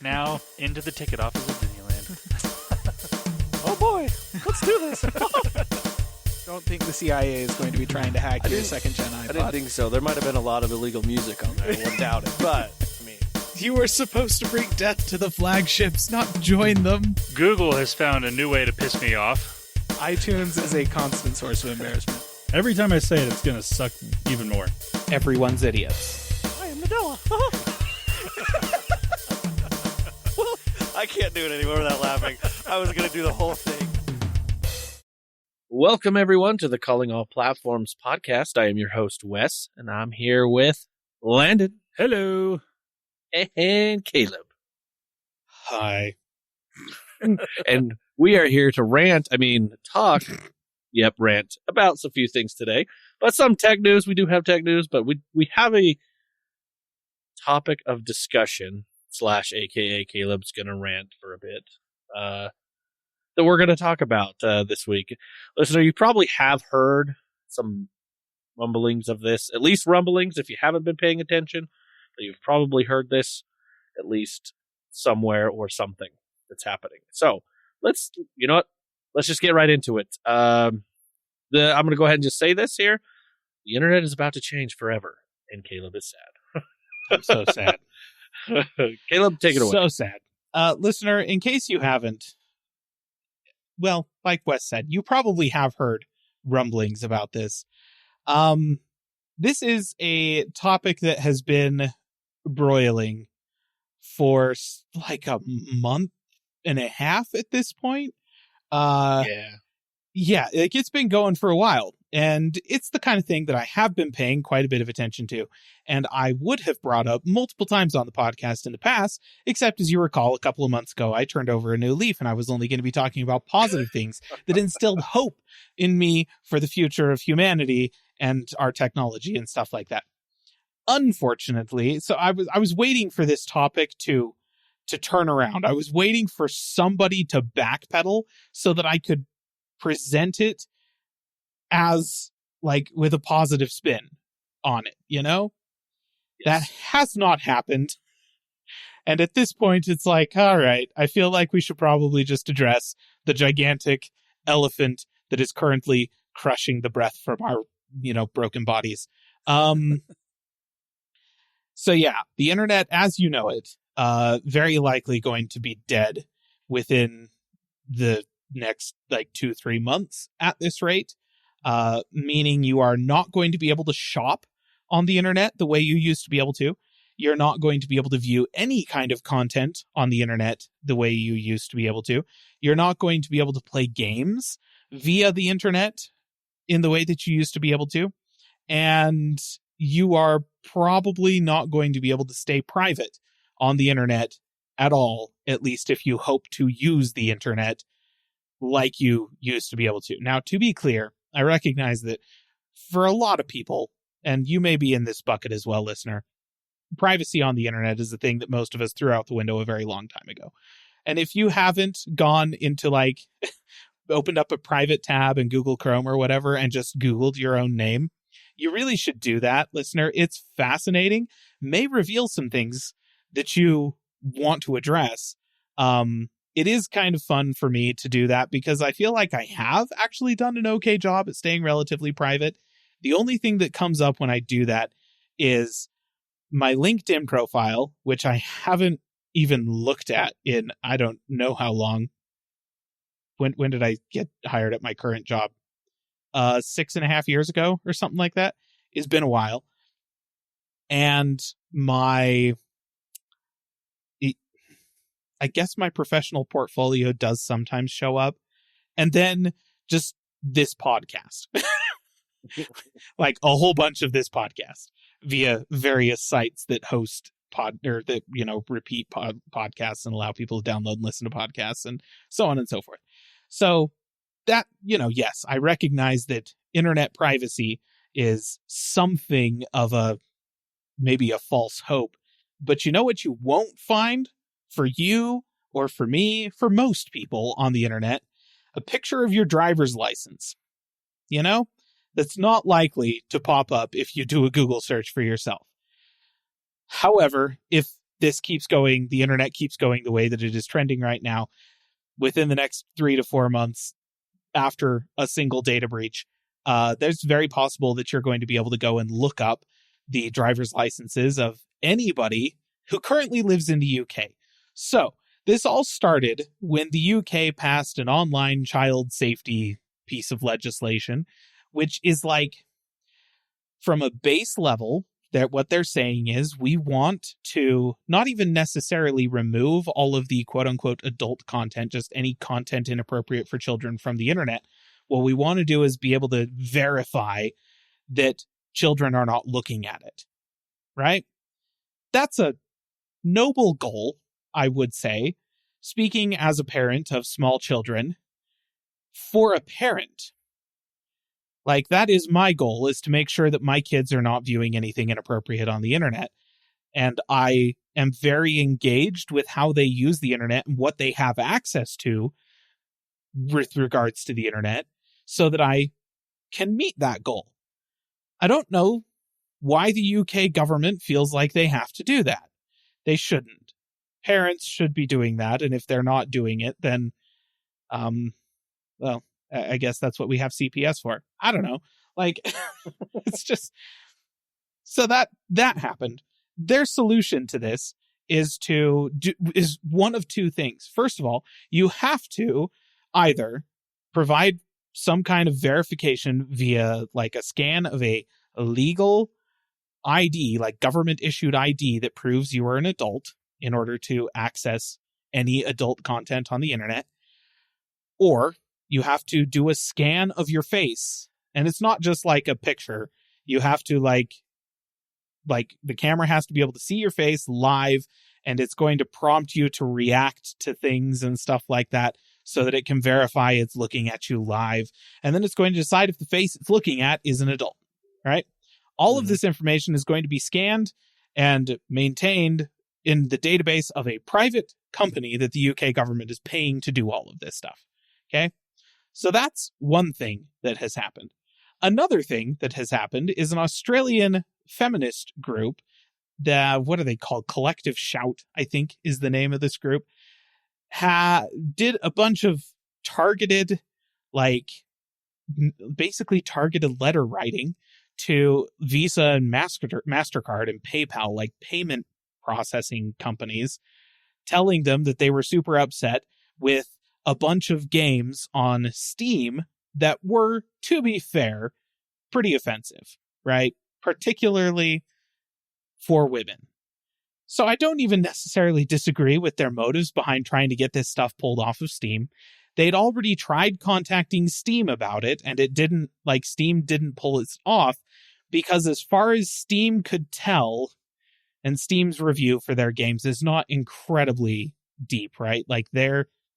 Now, into the ticket office of Disneyland. Oh boy, let's do this. Don't think the CIA is going to be trying to hack your second-gen iPod. I didn't think so. There might have been a lot of illegal music on there. I wouldn't doubt it. But, I mean... You were supposed to bring death to the flagships, not join them. Google has found a new way to piss me off. iTunes is a constant source of embarrassment. Every time I say it, it's going to suck even more. Everyone's idiots. I am Nadella. I can't do it anymore without laughing. I was going to do the whole thing. Welcome, everyone, to the Calling All Platforms podcast. I am your host, Wes, and I'm here with Landon. Hello. And Caleb. Hi. And we are here to talk about a few things today. But some tech news. We do have tech news, but we have a topic of discussion / AKA Caleb's going to rant for a bit that we're going to talk about this week. Listener, you probably have heard some rumblings of this, at least rumblings if you haven't been paying attention. But you've probably heard this at least somewhere or something that's happening. So let's just get right into it. I'm going to go ahead and just say this here. The internet is about to change forever, and Caleb is sad. I'm so sad. Caleb, take it away. So sad. Listener, in case you haven't, well, like Wes said, you probably have heard rumblings about this. This is a topic that has been broiling for like a month and a half at this point. Yeah, like it's been going for a while, and it's the kind of thing that I have been paying quite a bit of attention to, and I would have brought up multiple times on the podcast in the past, except as you recall, a couple of months ago, I turned over a new leaf, and I was only going to be talking about positive things that instilled hope in me for the future of humanity and our technology and stuff like that. Unfortunately, so I was waiting for this topic to turn around. I was waiting for somebody to backpedal so that I could present it as like with a positive spin on it, you know? Yes. That has not happened. And at this point, it's like, all right, I feel like we should probably just address the gigantic elephant that is currently crushing the breath from our, broken bodies. So yeah, the internet, as you know it, very likely going to be dead within the next 2-3 months at this rate, meaning you are not going to be able to shop on the internet the way you used to be able to. You're not going to be able to view any kind of content on the internet the way you used to be able to. You're not going to be able to play games via the internet in the way that you used to be able to. And you are probably not going to be able to stay private on the internet at all, at least if you hope to use the internet like you used to be able to. Now, to be clear, I recognize that for a lot of people, and you may be in this bucket as well, listener, privacy on the internet is the thing that most of us threw out the window a very long time ago. And if you haven't gone into opened up a private tab in Google Chrome or whatever and just Googled your own name, you really should do that, listener. It's fascinating, may reveal some things that you want to address. It is kind of fun for me to do that because I feel like I have actually done an okay job at staying relatively private. The only thing that comes up when I do that is my LinkedIn profile, which I haven't even looked at in I don't know how long. When did I get hired at my current job? 6.5 years ago or something like that. It's been a while. And I guess my professional portfolio does sometimes show up. And then just this podcast. Like a whole bunch of this podcast via various sites that host repeat podcasts and allow people to download and listen to podcasts and so on and so forth. So that, yes, I recognize that internet privacy is something of maybe a false hope. But you know what you won't find for you or for me, for most people on the internet? A picture of your driver's license. That's not likely to pop up if you do a Google search for yourself. However, if this keeps going, the internet keeps going the way that it is trending right now, within the next 3 to 4 months after a single data breach, there's very possible that you're going to be able to go and look up the driver's licenses of anybody who currently lives in the UK. So this all started when the UK passed an online child safety piece of legislation, which is like, from a base level, that what they're saying is we want to not even necessarily remove all of the quote unquote adult content, just any content inappropriate for children from the internet. What we want to do is be able to verify that children are not looking at it, right? That's a noble goal, I would say. Speaking as a parent of small children, for a parent, like, that is my goal, is to make sure that my kids are not viewing anything inappropriate on the internet. And I am very engaged with how they use the internet and what they have access to with regards to the internet, so that I can meet that goal. I don't know why the UK government feels like they have to do that. They shouldn't. Parents should be doing that, and if they're not doing it, then, well, I guess that's what we have CPS for. I don't know. Like, it's just, so that happened. Their solution to this is one of two things. First of all, you have to either provide some kind of verification via like a scan of a legal ID, like government issued ID that proves you are an adult in order to access any adult content on the internet, or you have to do a scan of your face. And it's not just like a picture. You have to like the camera has to be able to see your face live, and it's going to prompt you to react to things and stuff like that so that it can verify it's looking at you live. And then it's going to decide if the face it's looking at is an adult, right? All of this information is going to be scanned and maintained in the database of a private company that the UK government is paying to do all of this stuff. Okay? So that's one thing that has happened. Another thing that has happened is an Australian feminist group, what are they called? Collective Shout, I think is the name of this group, did a bunch of targeted, basically targeted letter writing to Visa and MasterCard and PayPal, like payment processing companies, telling them that they were super upset with a bunch of games on Steam that were, to be fair, pretty offensive, right? Particularly for women. So I don't even necessarily disagree with their motives behind trying to get this stuff pulled off of Steam. They'd already tried contacting Steam about it, and Steam didn't pull it off, because as far as Steam could tell, and Steam's review for their games is not incredibly deep, right?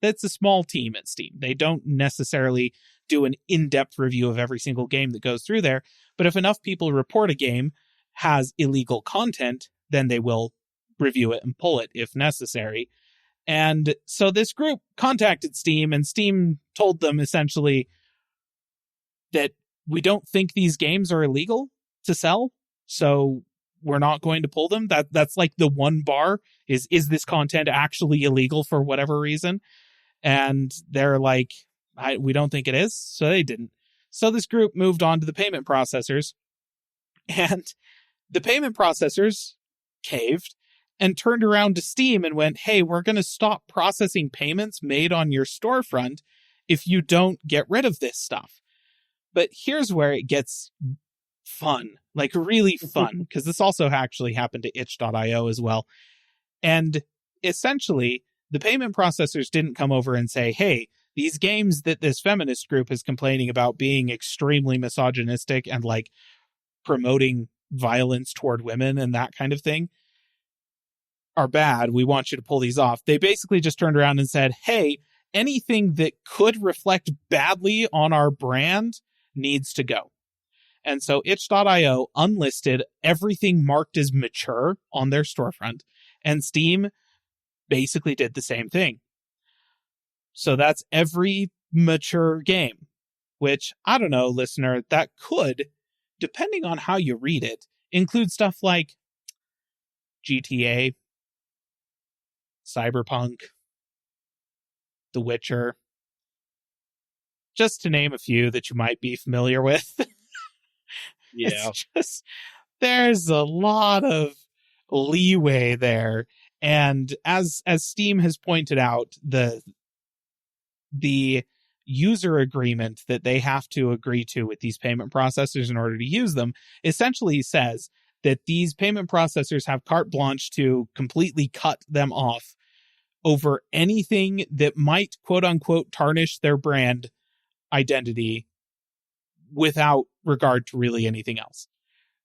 That's a small team at Steam. They don't necessarily do an in-depth review of every single game that goes through there. But if enough people report a game has illegal content, then they will review it and pull it if necessary. And so this group contacted Steam, and Steam told them essentially that we don't think these games are illegal to sell, so we're not going to pull them. That's like the one bar is this content actually illegal for whatever reason? And they're like, we don't think it is. So they didn't. So this group moved on to the payment processors, and the payment processors caved and turned around to Steam and went, hey, we're going to stop processing payments made on your storefront if you don't get rid of this stuff. But here's where it gets fun, like really fun, because this also actually happened to itch.io as well. And essentially, the payment processors didn't come over and say, hey, these games that this feminist group is complaining about being extremely misogynistic and like promoting violence toward women and that kind of thing are bad. We want you to pull these off. They basically just turned around and said, hey, anything that could reflect badly on our brand needs to go. And so itch.io unlisted everything marked as mature on their storefront, and Steam basically did the same thing. So that's every mature game, which, I don't know, listener, that could, depending on how you read it, include stuff like GTA, Cyberpunk, The Witcher, just to name a few that you might be familiar with. Yeah. It's just, there's a lot of leeway there. And as Steam has pointed out, the user agreement that they have to agree to with these payment processors in order to use them essentially says that these payment processors have carte blanche to completely cut them off over anything that might, quote unquote, tarnish their brand identity without regard to really anything else.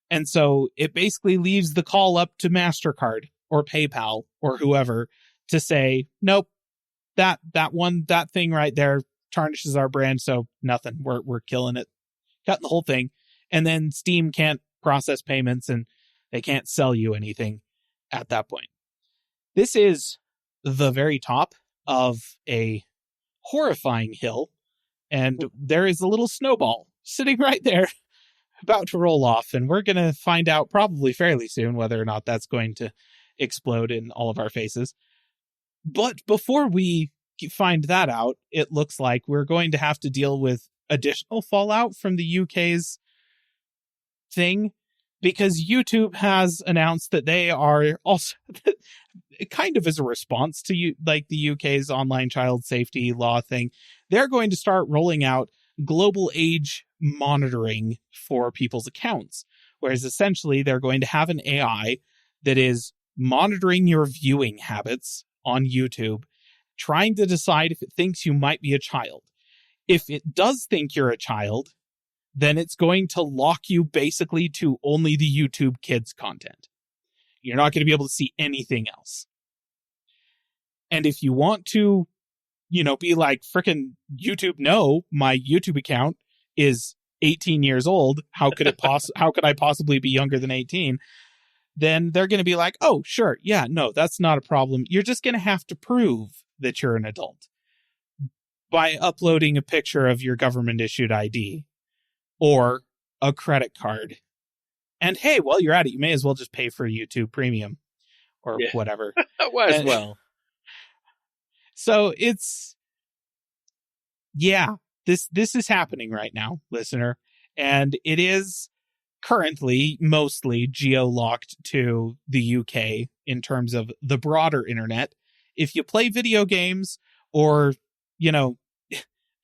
And so it basically leaves the call up to MasterCard or PayPal or whoever to say, nope, that thing right there tarnishes our brand, so nothing. We're killing it, cutting the whole thing. And then Steam can't process payments and they can't sell you anything at that point. This is the very top of a horrifying hill, and there is a little snowball sitting right there about to roll off, and we're going to find out probably fairly soon whether or not that's going to explode in all of our faces. But before we find that out, it looks like we're going to have to deal with additional fallout from the UK's thing, because YouTube has announced that they are also kind of as a response to the UK's online child safety law thing, they're going to start rolling out global age monitoring for people's accounts, whereas essentially they're going to have an AI that is monitoring your viewing habits on YouTube, trying to decide if it thinks you might be a child. If it does think you're a child, then it's going to lock you basically to only the YouTube Kids content. You're not going to be able to see anything else. And if you want to, be like, frickin' YouTube, no, my YouTube account is 18 years old. How could I possibly be younger than 18? Then they're going to be like, oh, sure. Yeah, no, that's not a problem. You're just going to have to prove that you're an adult by uploading a picture of your government issued ID or a credit card. And hey, while you're at it, you may as well just pay for YouTube Premium or whatever. Might as well. So it's, this is happening right now, listener. And it is currently mostly geo-locked to the UK in terms of the broader internet. If you play video games or,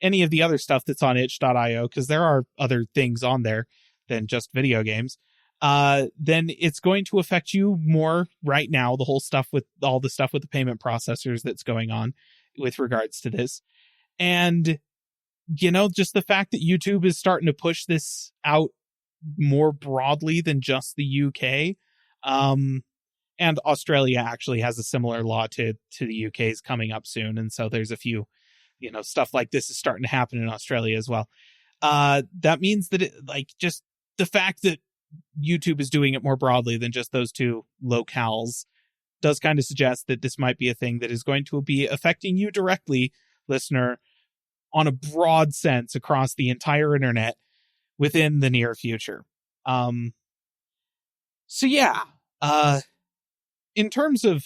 any of the other stuff that's on itch.io, because there are other things on there than just video games, then it's going to affect you more right now, all the stuff with the payment processors that's going on with regards to this. And, just the fact that YouTube is starting to push this out more broadly than just the UK. And Australia actually has a similar law to the UK's coming up soon. And so there's a few, stuff like this is starting to happen in Australia as well. That means that just the fact that YouTube is doing it more broadly than just those two locales does kind of suggest that this might be a thing that is going to be affecting you directly, listener, on a broad sense across the entire internet within the near future. In terms of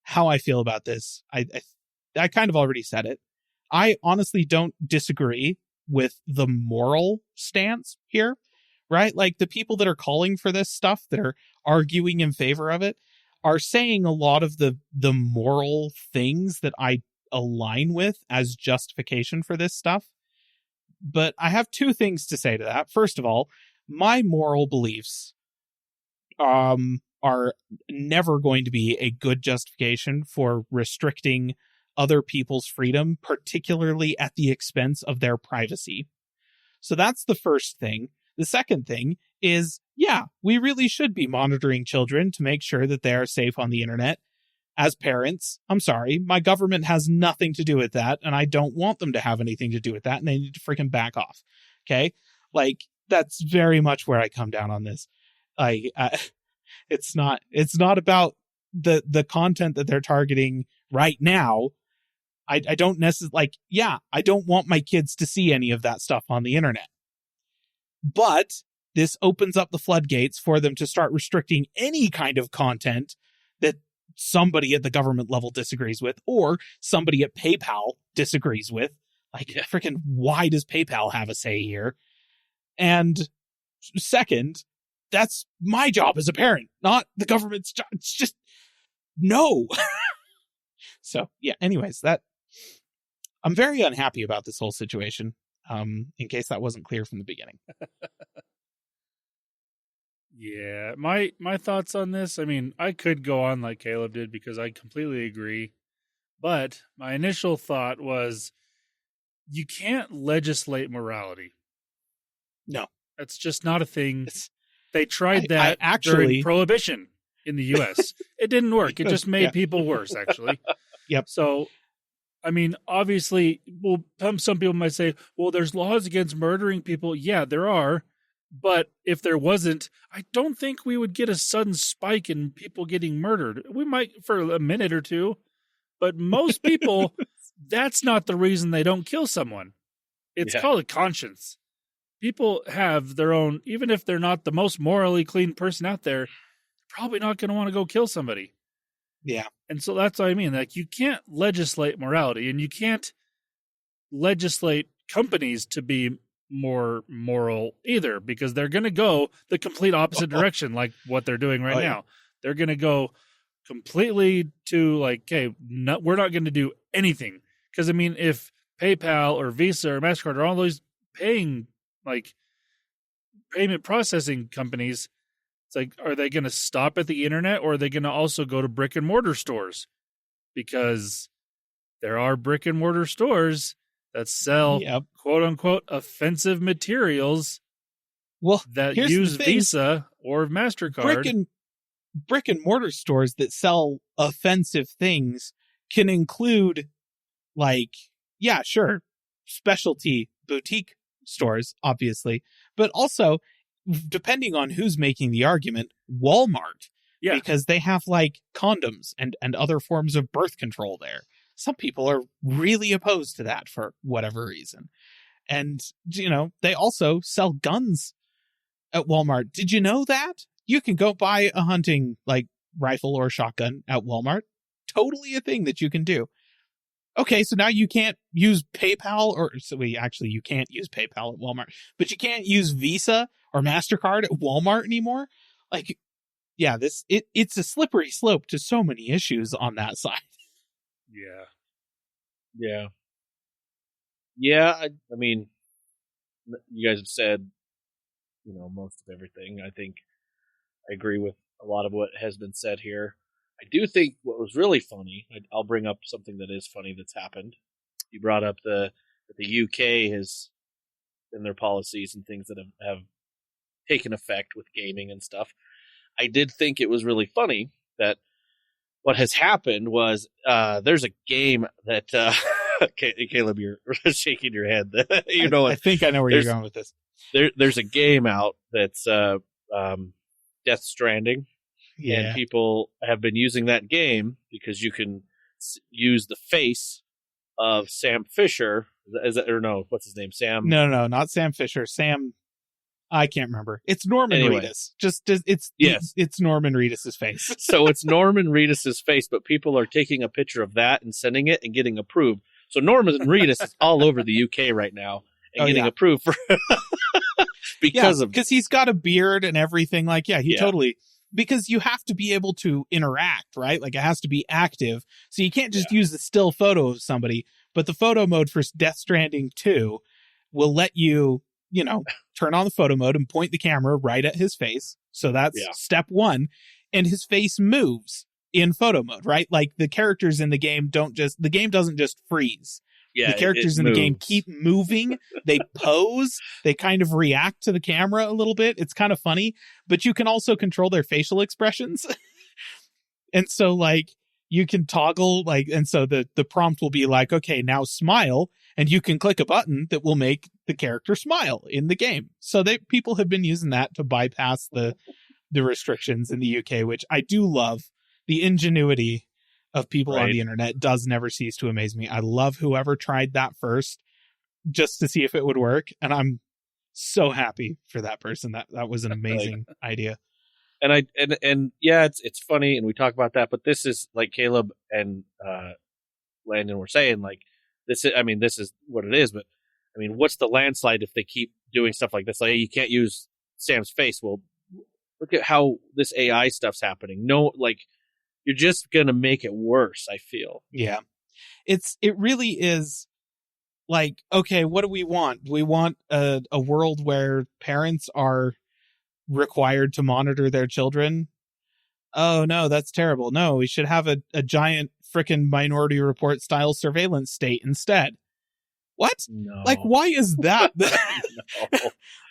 how I feel about this, I kind of already said it. I honestly don't disagree with the moral stance here, right? Like the people that are calling for this stuff, that are arguing in favor of it, are saying a lot of the moral things that I align with as justification for this stuff. But I have two things to say to that. First of all, my moral beliefs are never going to be a good justification for restricting other people's freedom, particularly at the expense of their privacy. So that's the first thing. The second thing is, we really should be monitoring children to make sure that they are safe on the internet. As parents, I'm sorry, my government has nothing to do with that, and I don't want them to have anything to do with that, and they need to freaking back off. Okay? That's very much where I come down on this. It's not about the content that they're targeting right now. I don't necessarily, I don't want my kids to see any of that stuff on the internet. But this opens up the floodgates for them to start restricting any kind of content that somebody at the government level disagrees with, or somebody at PayPal disagrees with. Like, freaking, why does PayPal have a say here? And second, that's my job as a parent, not the government's job. It's just, no. So, yeah, anyways, I'm very unhappy about this whole situation, in case that wasn't clear from the beginning. Yeah, my thoughts on this, I mean, I could go on like Caleb did because I completely agree. But my initial thought was you can't legislate morality. No. That's just not a thing. They tried that I actually, during Prohibition in the U.S. It didn't work. It just made people worse, actually. Yep. So, I mean, obviously, well, some people might say, well, there's laws against murdering people. Yeah, there are. But if there wasn't, I don't think we would get a sudden spike in people getting murdered. We might for a minute or two. But most people, that's not the reason they don't kill someone. It's called a conscience. People have their own, even if they're not the most morally clean person out there, probably not going to want to go kill somebody. Yeah. And so that's what I mean. Like, you can't legislate morality, and you can't legislate companies to be more moral either, because they're going to go the complete opposite direction, like what they're doing right now. They're going to go completely to like, okay, we're not going to do anything. Because, I mean, if PayPal or Visa or MasterCard are all those paying, like, payment processing companies, it's like, are they going to stop at the internet, or are they going to also go to brick and mortar stores? Because there are brick and mortar stores that sell quote unquote offensive materials that use Visa or MasterCard. Brick and mortar stores that sell offensive things can include, like, yeah, sure, specialty boutique stores, obviously, but also, depending on who's making the argument, Walmart, because they have like condoms and other forms of birth control there. Some people are really opposed to that for whatever reason. And, you know, they also sell guns at Walmart. Did you know that? You can go buy a hunting, like, rifle or shotgun at Walmart. Totally a thing that you can do. Okay, so now you can't use PayPal, you can't use PayPal at Walmart, but you can't use Visa or MasterCard at Walmart anymore? Like, yeah, it's a slippery slope to so many issues on that side. Yeah, I mean, you guys have said, you know, most of everything. I think I agree with a lot of what has been said here. I do think what was really funny, I'll bring up something that is funny that's happened. You brought up that the UK has, in their policies and things that have taken effect with gaming and stuff. I did think it was really funny that what has happened was there's a game that Caleb, you're shaking your head. You know, I think I know where you're going with this. There's a game out that's Death Stranding, and people have been using that game because you can use the face of Sam Fisher. Is that, or no? What's his name? Sam? No, not Sam Fisher. Sam. I can't remember. It's Norman Reedus. It's Norman Reedus's face. So it's Norman Reedus's face, but people are taking a picture of that and sending it and getting approved. So Norman Reedus is all over the UK right now and getting approved for because he's got a beard and everything. Like, totally, because you have to be able to interact, right? Like, it has to be active. So you can't just use the still photo of somebody, but the photo mode for Death Stranding 2 will let you, you know, turn on the photo mode and point the camera right at his face. So that's step one. And his face moves in photo mode, right? Like, the characters in the game the game doesn't just freeze. Yeah, the characters in the game keep moving. They pose. They kind of react to the camera a little bit. It's kind of funny, but you can also control their facial expressions. And so, like, you can toggle, like, and so the prompt will be like, okay, now smile. And you can click a button that will make the character smile in the game. So people have been using that to bypass the restrictions in the UK, which I do love. The ingenuity of people on the internet does never cease to amaze me. I love whoever tried that first just to see if it would work. And I'm so happy for that person. That was an amazing idea. And yeah, it's funny, and we talk about that, but this is like Caleb and Landon were saying, like this is what it is, but I mean, what's the landslide if they keep doing stuff like this? Like, hey, you can't use Sam's face. Well, look at how this AI stuff's happening. No, like you're just gonna make it worse, I feel. Yeah. It really is like, okay, what do we want? We want a world where parents are required to monitor their children. Oh no, that's terrible. No, we should have a giant frickin' Minority Report style surveillance state instead. What? No. Like, why is that? No.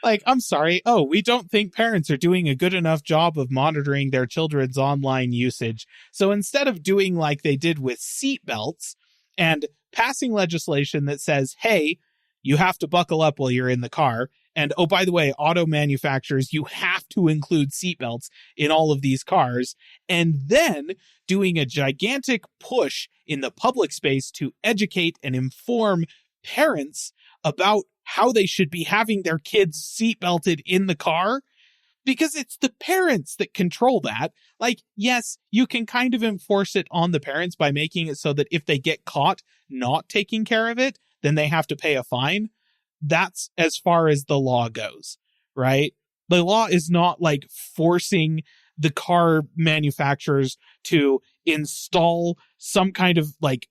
Like, I'm sorry. Oh, we don't think parents are doing a good enough job of monitoring their children's online usage. So instead of doing like they did with seatbelts and passing legislation that says, hey, you have to buckle up while you're in the car. And, oh, by the way, auto manufacturers, you have to include seatbelts in all of these cars. And then doing a gigantic push in the public space to educate and inform parents about how they should be having their kids seatbelted in the car, because it's the parents that control that. Like, yes, you can kind of enforce it on the parents by making it so that if they get caught not taking care of it, then they have to pay a fine. That's as far as the law goes, right? The law is not like forcing the car manufacturers to install some kind of like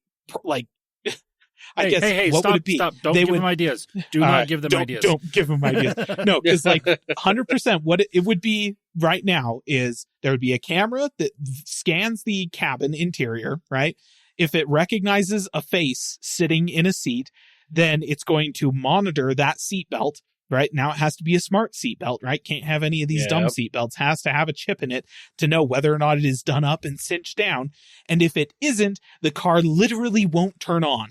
I guess hey, what stop, would it be? Stop. Don't They give would- them ideas. Do not give them ideas. Don't give them ideas. No, because like 100% what it would be right now is there would be a camera that scans the cabin interior, right? If it recognizes a face sitting in a seat, then it's going to monitor that seatbelt, right? Now it has to be a smart seatbelt, right? Can't have any of these dumb seatbelts. Has to have a chip in it to know whether or not it is done up and cinched down. And if it isn't, the car literally won't turn on.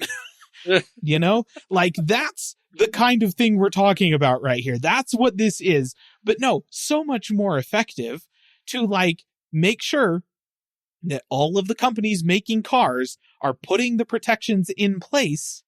You know, like that's the kind of thing we're talking about right here. That's what this is. But no, so much more effective to like make sure that all of the companies making cars are putting the protections in place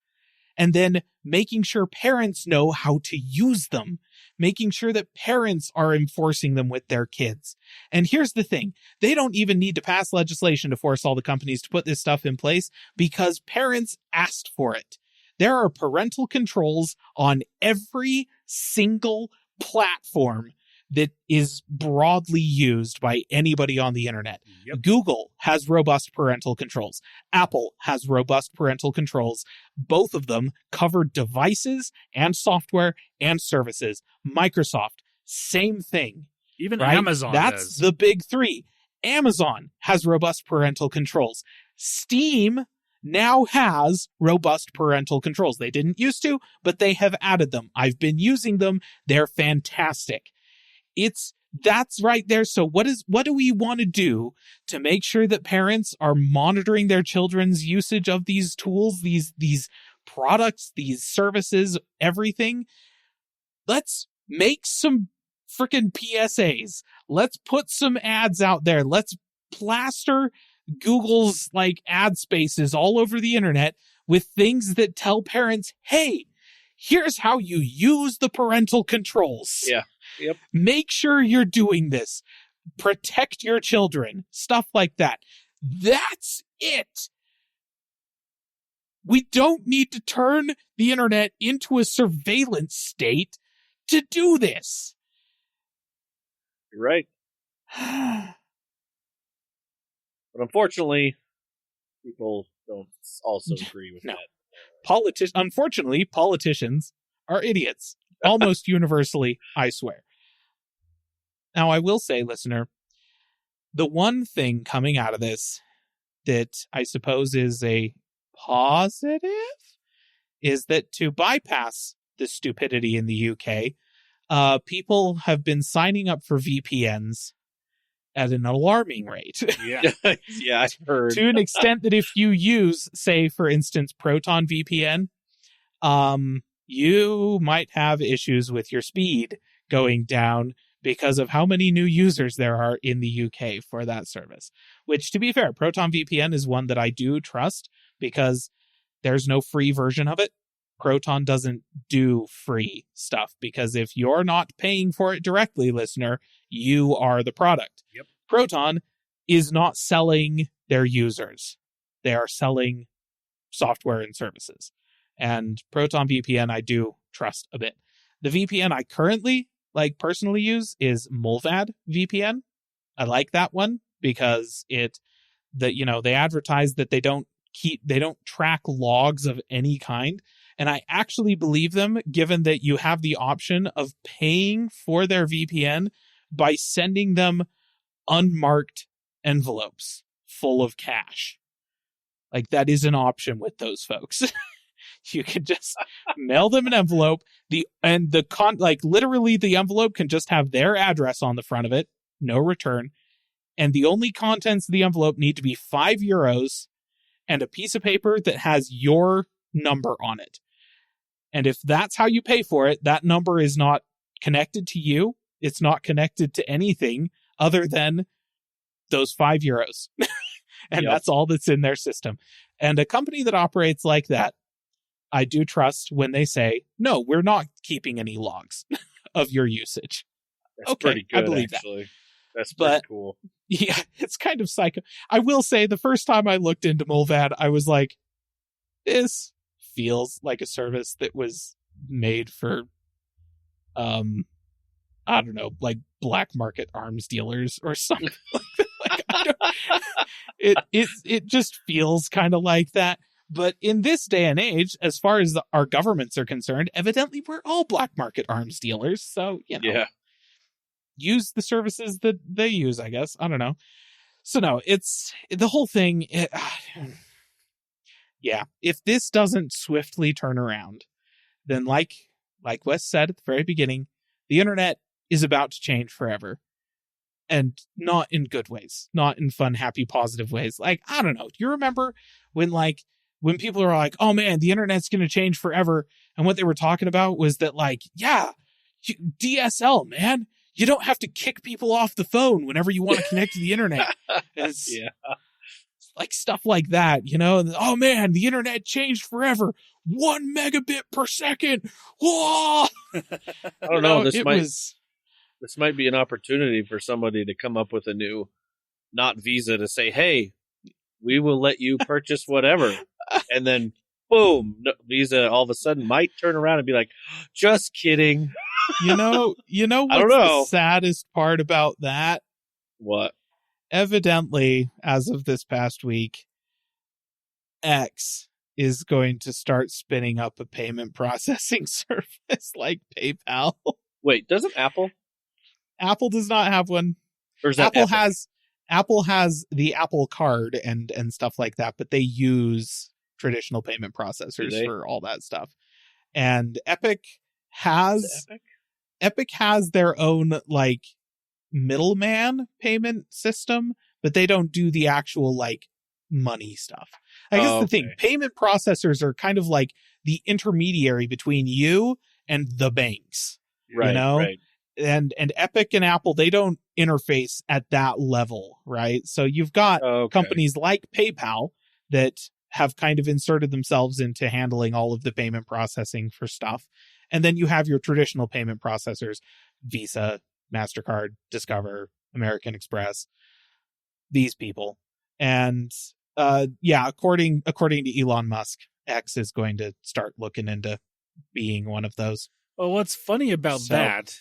and then making sure parents know how to use them, making sure that parents are enforcing them with their kids. And here's the thing. They don't even need to pass legislation to force all the companies to put this stuff in place because parents asked for it. There are parental controls on every single platform that is broadly used by anybody on the internet. Yep. Google has robust parental controls. Apple has robust parental controls. Both of them cover devices and software and services. Microsoft, same thing. Even Right? Amazon That's does. the big three. Amazon has robust parental controls. Steam now has robust parental controls. They didn't used to, but they have added them. I've been using them. They're fantastic. That's right there. So what do we want to do to make sure that parents are monitoring their children's usage of these tools, these products, these services, everything? Let's make some freaking PSAs. Let's put some ads out there. Let's plaster Google's like ad spaces all over the internet with things that tell parents, hey, here's how you use the parental controls. Yeah. Yep. Make sure you're doing this. Protect your children. Stuff like that. That's it. We don't need to turn the internet into a surveillance state to do this. You're right. But unfortunately, people don't also agree with No. that. Unfortunately, politicians are idiots. Almost universally, I swear. Now, I will say, listener, the one thing coming out of this that I suppose is a positive is that to bypass the stupidity in the UK, people have been signing up for VPNs at an alarming rate. Yeah. Yeah, I've heard. To an extent that if you use, say, for instance, Proton VPN, you might have issues with your speed going down because of how many new users there are in the UK for that service. Which, to be fair, Proton VPN is one that I do trust because there's no free version of it. Proton doesn't do free stuff, because if you're not paying for it directly, listener, you are the product. Yep. Proton is not selling their users. They are selling software and services. And Proton VPN, I do trust a bit. The VPN I currently personally use is Mulvad VPN. I like that one because they advertise that they don't track logs of any kind. And I actually believe them, given that you have the option of paying for their VPN by sending them unmarked envelopes full of cash. Like, that is an option with those folks. You can just mail them an envelope. Literally the envelope can just have their address on the front of it, no return. And the only contents of the envelope need to be €5 and a piece of paper that has your number on it. And if that's how you pay for it, that number is not connected to you. It's not connected to anything other than those €5. And that's all that's in their system. And a company that operates like that, I do trust when they say, no, we're not keeping any logs of your usage. That's okay, pretty good, I believe actually. that. That's pretty cool. Yeah, it's kind of psycho. I will say the first time I looked into Mulvad, I was like, this feels like a service that was made for, I don't know, like black market arms dealers or something like that. It just feels kind of like that. But in this day and age, as far as our governments are concerned, evidently we're all black market arms dealers. So, use the services that they use, I guess. I don't know. So no, it's the whole thing. If this doesn't swiftly turn around, then like Wes said at the very beginning, the internet is about to change forever. And not in good ways, not in fun, happy, positive ways. Like, I don't know. Do you remember when people are like, oh man, the internet's going to change forever. And what they were talking about was that DSL, man, you don't have to kick people off the phone whenever you want to connect to the internet. It's like stuff like that, oh man, the internet changed forever. 1 megabit per second. Whoa! I don't know. This might be an opportunity for somebody to come up with a new, not Visa, to say, hey, we will let you purchase whatever. And then, boom, Visa all of a sudden might turn around and be like, just kidding. You know what's the saddest part about that? What? Evidently, as of this past week, X is going to start spinning up a payment processing service like PayPal. Wait, doesn't Apple? Apple does not have one. Or is that Apple has the Apple Card and stuff like that, but they use traditional payment processors for all that stuff. And Epic has their own middleman payment system, but they don't do the actual money stuff. I guess the thing, payment processors are kind of like the intermediary between you and the banks. Right, right. And Epic and Apple, they don't interface at that level, right? So you've got companies like PayPal that have kind of inserted themselves into handling all of the payment processing for stuff. And then you have your traditional payment processors, Visa, MasterCard, Discover, American Express, these people. And according to Elon Musk, X is going to start looking into being one of those. Well, what's funny about that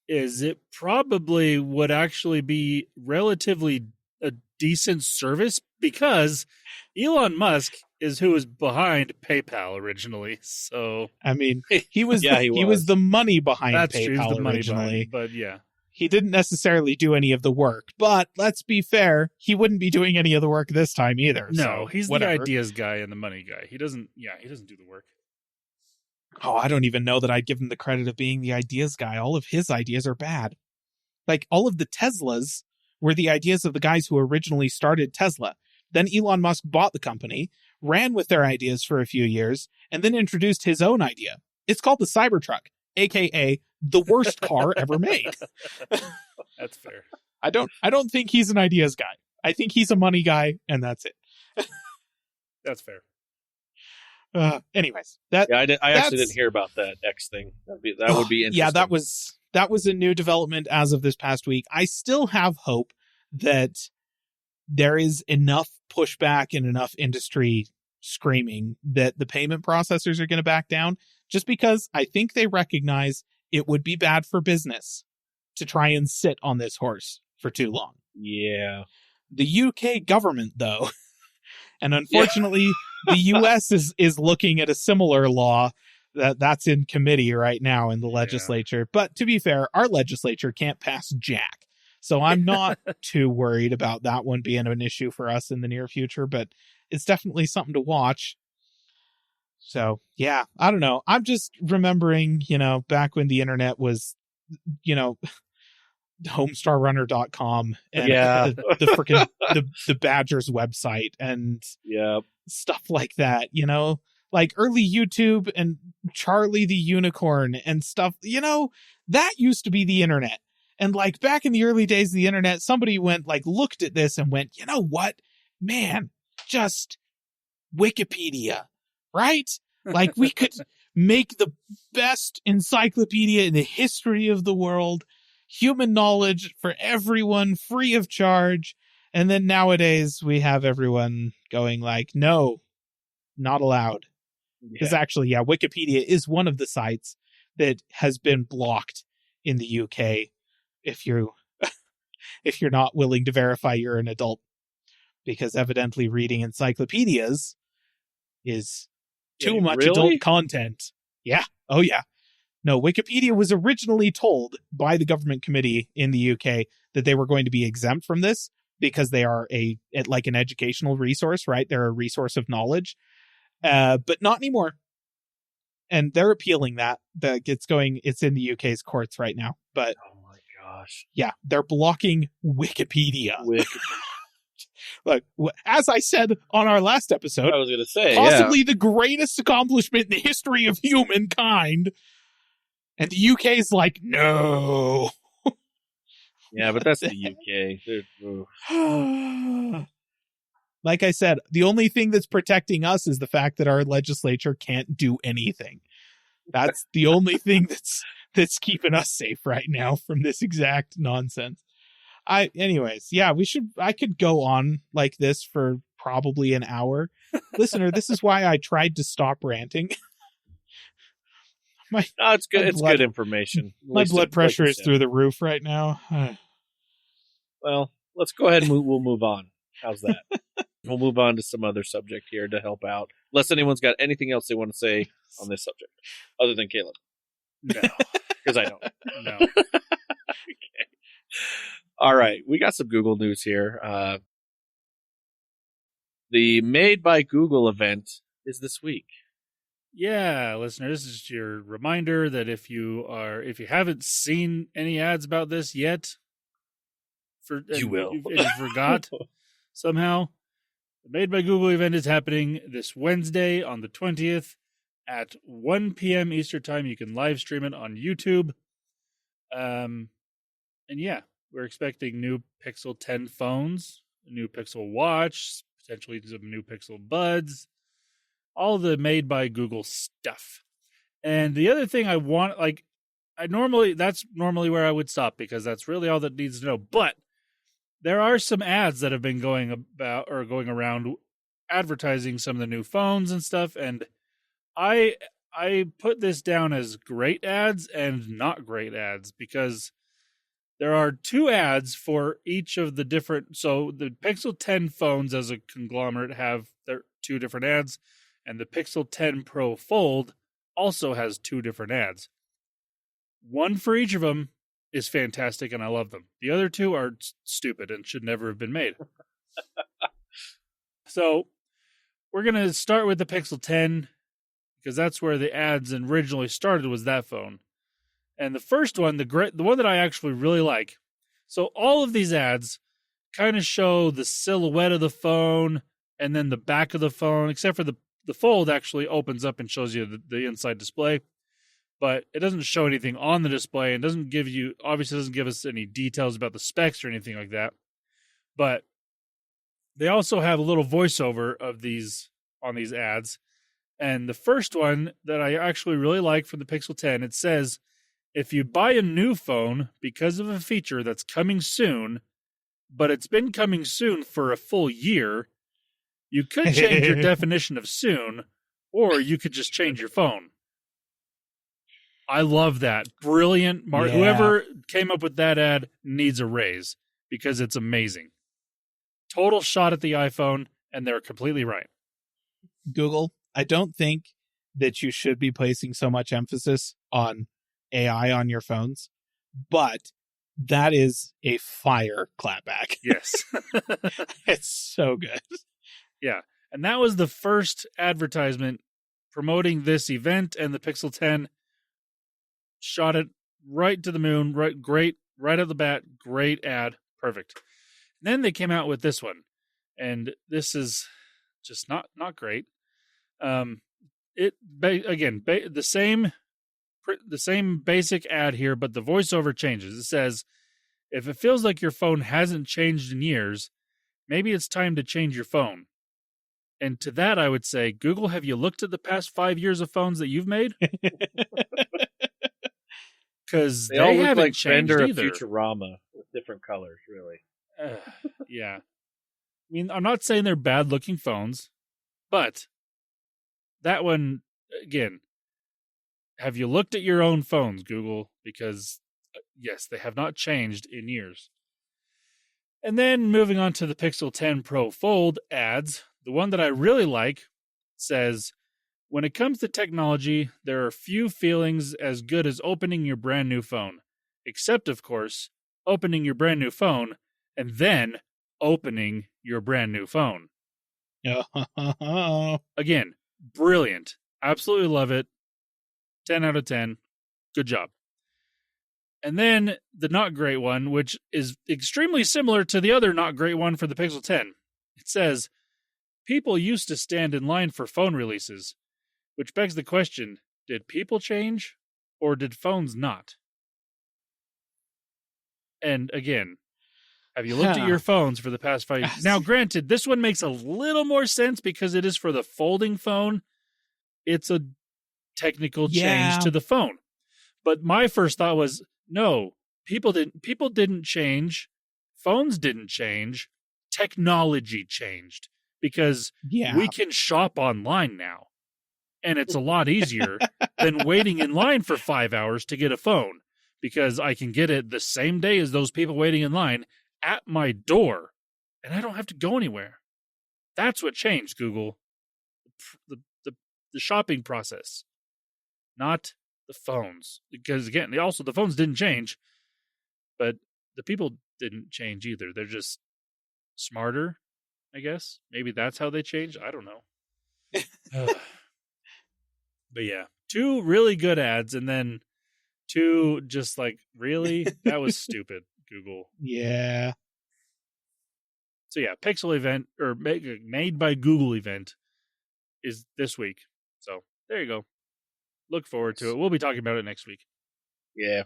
is it probably would actually be relatively a decent service because Elon Musk is who was behind PayPal originally. So I mean, he was the money behind PayPal originally. But he didn't necessarily do any of the work. But let's be fair, he wouldn't be doing any of the work this time either. No, so he's whatever. the ideas guy and the money guy. He doesn't do the work. Oh, I don't even know that I'd give him the credit of being the ideas guy. All of his ideas are bad. Like, all of the Teslas were the ideas of the guys who originally started Tesla. Then Elon Musk bought the company, ran with their ideas for a few years, and then introduced his own idea. It's called the Cybertruck, a.k.a. the worst car ever made. That's fair. I don't think he's an ideas guy. I think he's a money guy, and that's it. That's fair. Anyways, that Yeah, I actually that's- didn't hear about that X thing. That would be interesting. Yeah, that was a new development as of this past week. I still have hope that there is enough pushback and enough industry screaming that the payment processors are going to back down, just because I think they recognize it would be bad for business to try and sit on this horse for too long. Yeah. The UK government, though, and unfortunately, the US is looking at a similar law that's in committee right now in the legislature. But to be fair, our legislature can't pass jack. So I'm not too worried about that one being an issue for us in the near future, but it's definitely something to watch. So, yeah, I don't know. I'm just remembering, back when the internet was, homestarrunner.com and Yeah. the freaking the Badgers website and Yeah. stuff like that, like early YouTube and Charlie the Unicorn and stuff, that used to be the internet. And like back in the early days of the internet, somebody looked at this and went, you know what, man, just Wikipedia, right? Like we could make the best encyclopedia in the history of the world, human knowledge for everyone, free of charge. And then nowadays we have everyone going like, no, not allowed. Because actually, Wikipedia is one of the sites that has been blocked in the UK if you're not willing to verify you're an adult. Because evidently reading encyclopedias is too much adult content. Yeah. Oh, yeah. No, Wikipedia was originally told by the government committee in the UK that they were going to be exempt from this because they are an educational resource, right? They're a resource of knowledge, but not anymore. And they're appealing that. It's in the UK's courts right now. But oh my gosh, yeah, they're blocking Wikipedia. Like, as I said on our last episode, I was going to say, possibly the greatest accomplishment in the history of humankind. And the UK is like, no. Yeah, but that's the UK. Like I said, the only thing that's protecting us is the fact that our legislature can't do anything. That's the only thing that's keeping us safe right now from this exact nonsense. I could go on like this for probably an hour. Listener, this is why I tried to stop ranting. It's good. It's good information. My blood pressure is through the roof right now. Well, let's go ahead and we'll move on. How's that? We'll move on to some other subject here to help out. Unless anyone's got anything else they want to say on this subject, other than Caleb. No, because I don't. No. Okay. All right, we got some Google news here. The Made by Google event is this week. Yeah, listeners, this is your reminder that if you haven't seen any ads about this yet, you will. And you forgot somehow, the Made by Google event is happening this Wednesday on the 20th at 1 p.m. Eastern Time. You can live stream it on YouTube. And yeah, we're expecting new Pixel 10 phones, a new Pixel Watch, potentially some new Pixel Buds, all the Made by Google stuff. And the other thing I want, that's normally where I would stop because that's really all that needs to know. But there are some ads that have been going around advertising some of the new phones and stuff. And I put this down as great ads and not great ads because there are two ads for each of the different. So the Pixel 10 phones as a conglomerate have their two different ads, and the Pixel 10 Pro Fold also has two different ads. One for each of them is fantastic, and I love them. The other two are stupid and should never have been made. So we're going to start with the Pixel 10 because that's where the ads originally started, was that phone. And the first one, the one that I actually really like. So all of these ads kind of show the silhouette of the phone and then the back of the phone, except for the Fold actually opens up and shows you the inside display. But it doesn't show anything on the display and doesn't give us any details about the specs or anything like that. But they also have a little voiceover of these on these ads. And the first one that I actually really like from the Pixel 10, it says, if you buy a new phone because of a feature that's coming soon, but it's been coming soon for a full year, you could change your definition of soon, or you could just change your phone. I love that. Brilliant. Yeah. Whoever came up with that ad needs a raise because it's amazing. Total shot at the iPhone, and they're completely right. Google, I don't think that you should be placing so much emphasis on AI on your phones, but that is a fire clapback. Yes. It's so good. Yeah. And that was the first advertisement promoting this event, and the Pixel 10 shot it right to the moon. Great. Right at the bat. Great ad. Perfect. Then they came out with this one, and this is just not great. The same basic ad here, but the voiceover changes. It says, if it feels like your phone hasn't changed in years, maybe it's time to change your phone. And to that, I would say, Google, have you looked at the past 5 years of phones that you've made? Because They all look haven't like changed Bender of either. Futurama with different colors, really. Yeah. I mean, I'm not saying they're bad-looking phones, but that one, again, have you looked at your own phones, Google? Because, yes, they have not changed in years. And then moving on to the Pixel 10 Pro Fold ads, the one that I really like says, when it comes to technology, there are few feelings as good as opening your brand new phone. Except, of course, opening your brand new phone and then opening your brand new phone. Again, brilliant. Absolutely love it. 10 out of 10. Good job. And then the not great one, which is extremely similar to the other not great one for the Pixel 10. It says, people used to stand in line for phone releases, which begs the question, did people change or did phones not? And again, have you looked at your phones for the past 5 years? Now, granted, this one makes a little more sense because it is for the folding phone. It's a technical change to the phone. But my first thought was, no, people didn't change. Phones didn't change. Technology changed because we can shop online now. And it's a lot easier than waiting in line for 5 hours to get a phone because I can get it the same day as those people waiting in line at my door, and I don't have to go anywhere. That's what changed, Google. The shopping process, not the phones. Because, again, the phones didn't change, but the people didn't change either. They're just smarter, I guess. Maybe that's how they changed. I don't know. But yeah, 2 really good ads, and then 2 just like, really? That was stupid, Google. Yeah. So yeah, Pixel event, or made by Google event, is this week. So there you go. Look forward to it. We'll be talking about it next week. Yeah.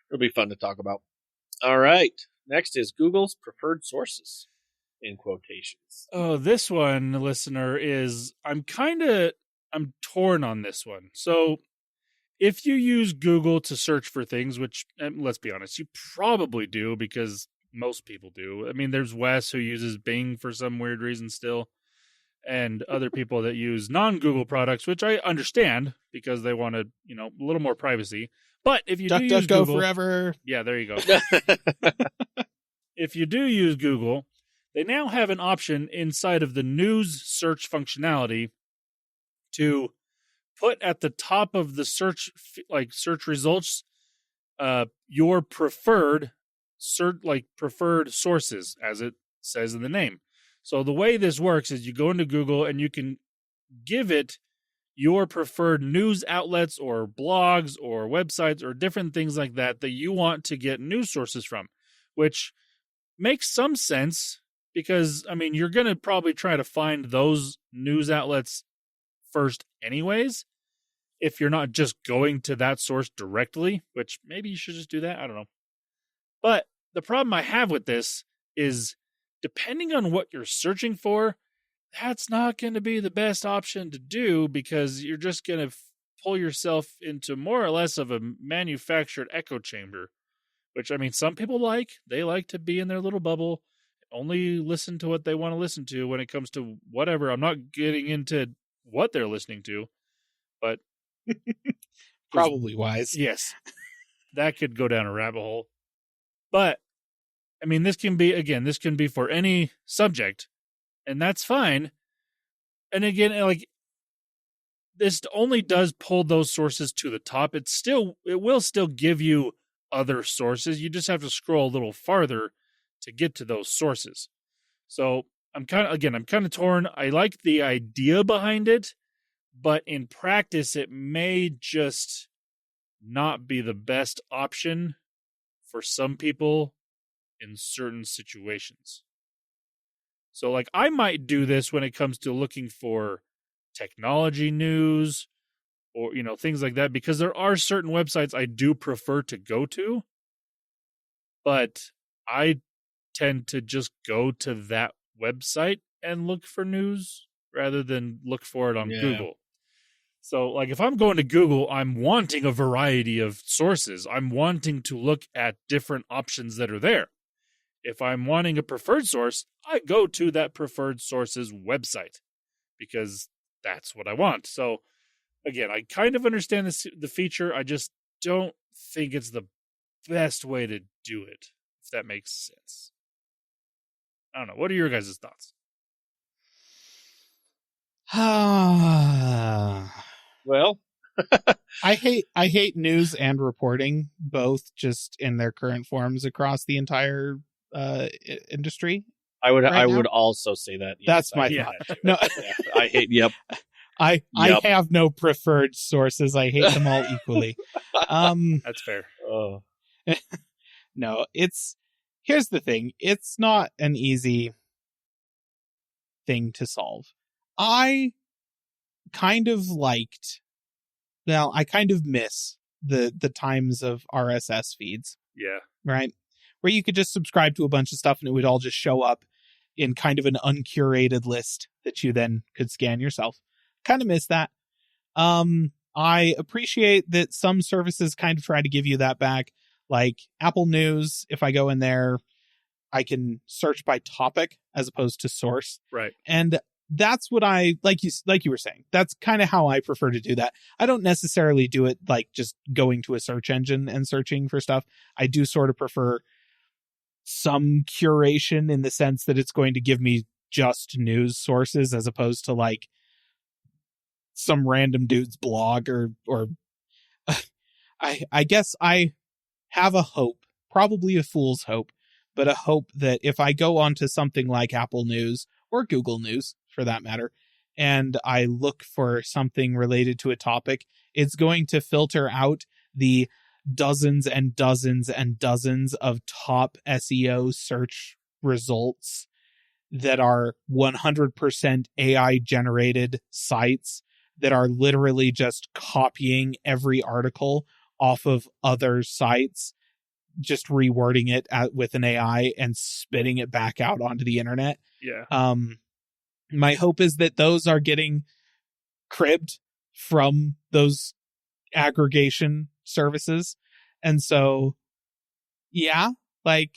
It'll be fun to talk about. All right. Next is Google's preferred sources, in quotations. Oh, this one, listener, is I'm torn on this one. So if you use Google to search for things, which, let's be honest, you probably do because most people do. I mean, there's Wes who uses Bing for some weird reason still, and other people that use non-Google products, which I understand because they want a little more privacy. But if you do use Google, forever. Yeah, there you go. If you do use Google, they now have an option inside of the news search functionality to put at the top of the search results, your preferred sources, as it says in the name. So the way this works is you go into Google and you can give it your preferred news outlets or blogs or websites or different things like that you want to get news sources from, which makes some sense because, I mean, you're going to probably try to find those news outlets first anyways, if you're not just going to that source directly, which maybe you should just do that. I don't know. But the problem I have with this is depending on what you're searching for, that's not going to be the best option to do, because you're just going to pull yourself into more or less of a manufactured echo chamber, which, I mean, some people they like to be in their little bubble, only listen to what they want to listen to when it comes to whatever. I'm not getting into what they're listening to, but Probably wise. yes, that could go down a rabbit hole. But I mean, this can be for any subject, and that's fine. And again, like, this only does pull those sources to the top. It will still give you other sources. You just have to scroll a little farther to get to those sources. So I'm kind of torn. I like the idea behind it, but in practice, it may just not be the best option for some people in certain situations. So, like, I might do this when it comes to looking for technology news or, things like that, because there are certain websites I do prefer to go to, but I tend to just go to that website and look for news rather than look for it on Google. So, like, if I'm going to Google, I'm wanting a variety of sources. I'm wanting to look at different options that are there. If I'm wanting a preferred source, I go to that preferred source's website because that's what I want. So, again, I kind of understand the feature. I just don't think it's the best way to do it, if that makes sense. I don't know. What are your guys' thoughts? Well, I hate news and reporting, both just in their current forms across the entire industry. I would right now? would also say that. Yes, That's my I hate thought. that too. No, Yeah, I hate. Yep. I have no preferred sources. I hate them all equally. That's fair. Oh. No, here's the thing. It's not an easy thing to solve. I kind of miss the times of RSS feeds. Yeah. Right? Where you could just subscribe to a bunch of stuff and it would all just show up in kind of an uncurated list that you then could scan yourself. Kind of miss that. I appreciate that some services kind of try to give you that back. Like Apple News, if I go in there, I can search by topic as opposed to source. Right. And that's what I like you were saying. That's kind of how I prefer to do that. I don't necessarily do it like just going to a search engine and searching for stuff. I do sort of prefer some curation in the sense that it's going to give me just news sources as opposed to like some random dude's blog or I guess I have a hope, probably a fool's hope, but a hope that if I go onto something like Apple News or Google News for that matter, and I look for something related to a topic, it's going to filter out the dozens and dozens and dozens of top SEO search results that are 100% AI generated sites that are literally just copying every article off of other sites, just rewording it with an AI and spitting it back out onto the internet. Yeah. My hope is that those are getting cribbed from those aggregation services. And so, yeah, like,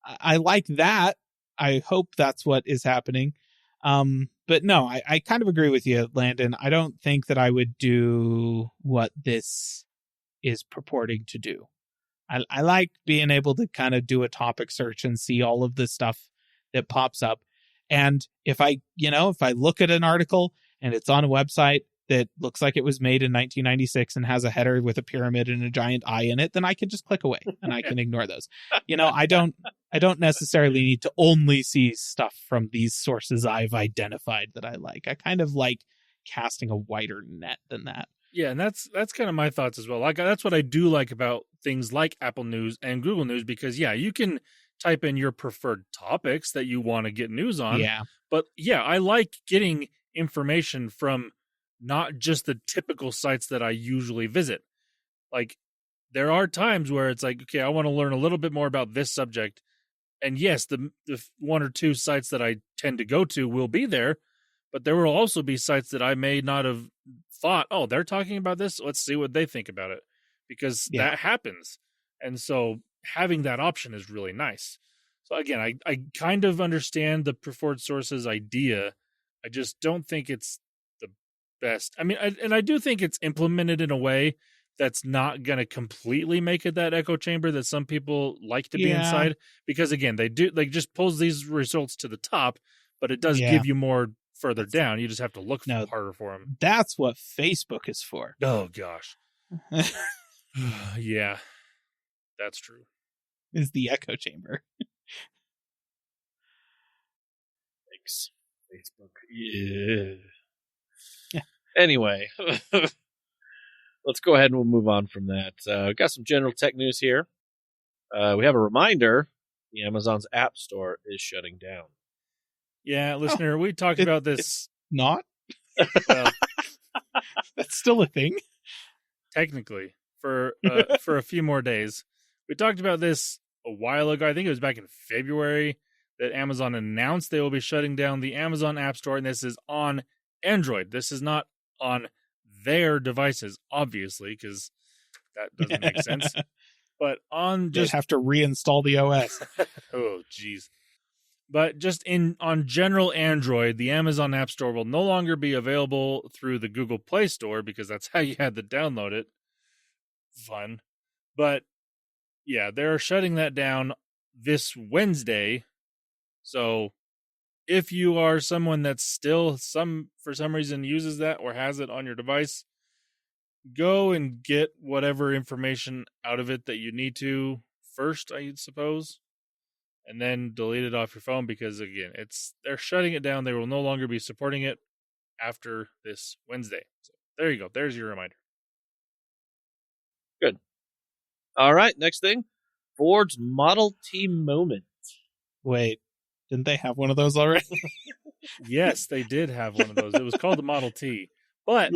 I like that. I hope that's what is happening. But no, I kind of agree with you, Landon. I don't think that I would do what this is purporting to do. I like being able to kind of do a topic search and see all of the stuff that pops up. And if I look at an article and it's on a website that looks like it was made in 1996 and has a header with a pyramid and a giant eye in it, then I can just click away and I can ignore those. I don't necessarily need to only see stuff from these sources I've identified that I like. I kind of like casting a wider net than that. Yeah, and that's kind of my thoughts as well. Like, that's what I do like about things like Apple News and Google News, because yeah, you can type in your preferred topics that you want to get news on. Yeah. But yeah, I like getting information from not just the typical sites that I usually visit. Like, there are times where it's like, okay, I want to learn a little bit more about this subject. And yes, the one or two sites that I tend to go to will be there, but there will also be sites that I may not have thought, oh, they're talking about this. Let's see what they think about it, because that happens. And so having that option is really nice. So again, I kind of understand the preferred sources idea. I just don't think it's the best. I mean, I do think it's implemented in a way that's not going to completely make it that echo chamber that some people like to be inside. Because again, they just pulls these results to the top, but it does give you more further down. You just have to look harder for them. That's what Facebook is for. Oh gosh. Yeah, that's true. Is the echo chamber. Thanks, Facebook. Yeah. Anyway, let's go ahead and we'll move on from that. We've got some general tech news here. We have a reminder. The Amazon's App Store is shutting down. Yeah, listener, we talked about this. It's not? Well, that's still a thing. Technically, for a few more days. We talked about this a while ago. I think it was back in February that Amazon announced they will be shutting down the Amazon App Store, and this is on Android. This is not on their devices, obviously, because that doesn't make sense. But on just have to reinstall the OS. Oh, jeez. But just on general Android, the Amazon App Store will no longer be available through the Google Play Store, because that's how you had to download it. Fun. But yeah, they're shutting that down this Wednesday. So if you are someone that's still for some reason uses that or has it on your device, go and get whatever information out of it that you need to first, I suppose, and then delete it off your phone, because again, they're shutting it down. They will no longer be supporting it after this Wednesday. So there you go. There's your reminder. Good. All right, next thing. Ford's Model T moment. Wait, didn't they have one of those already? Yes, they did have one of those. It was called the Model T. But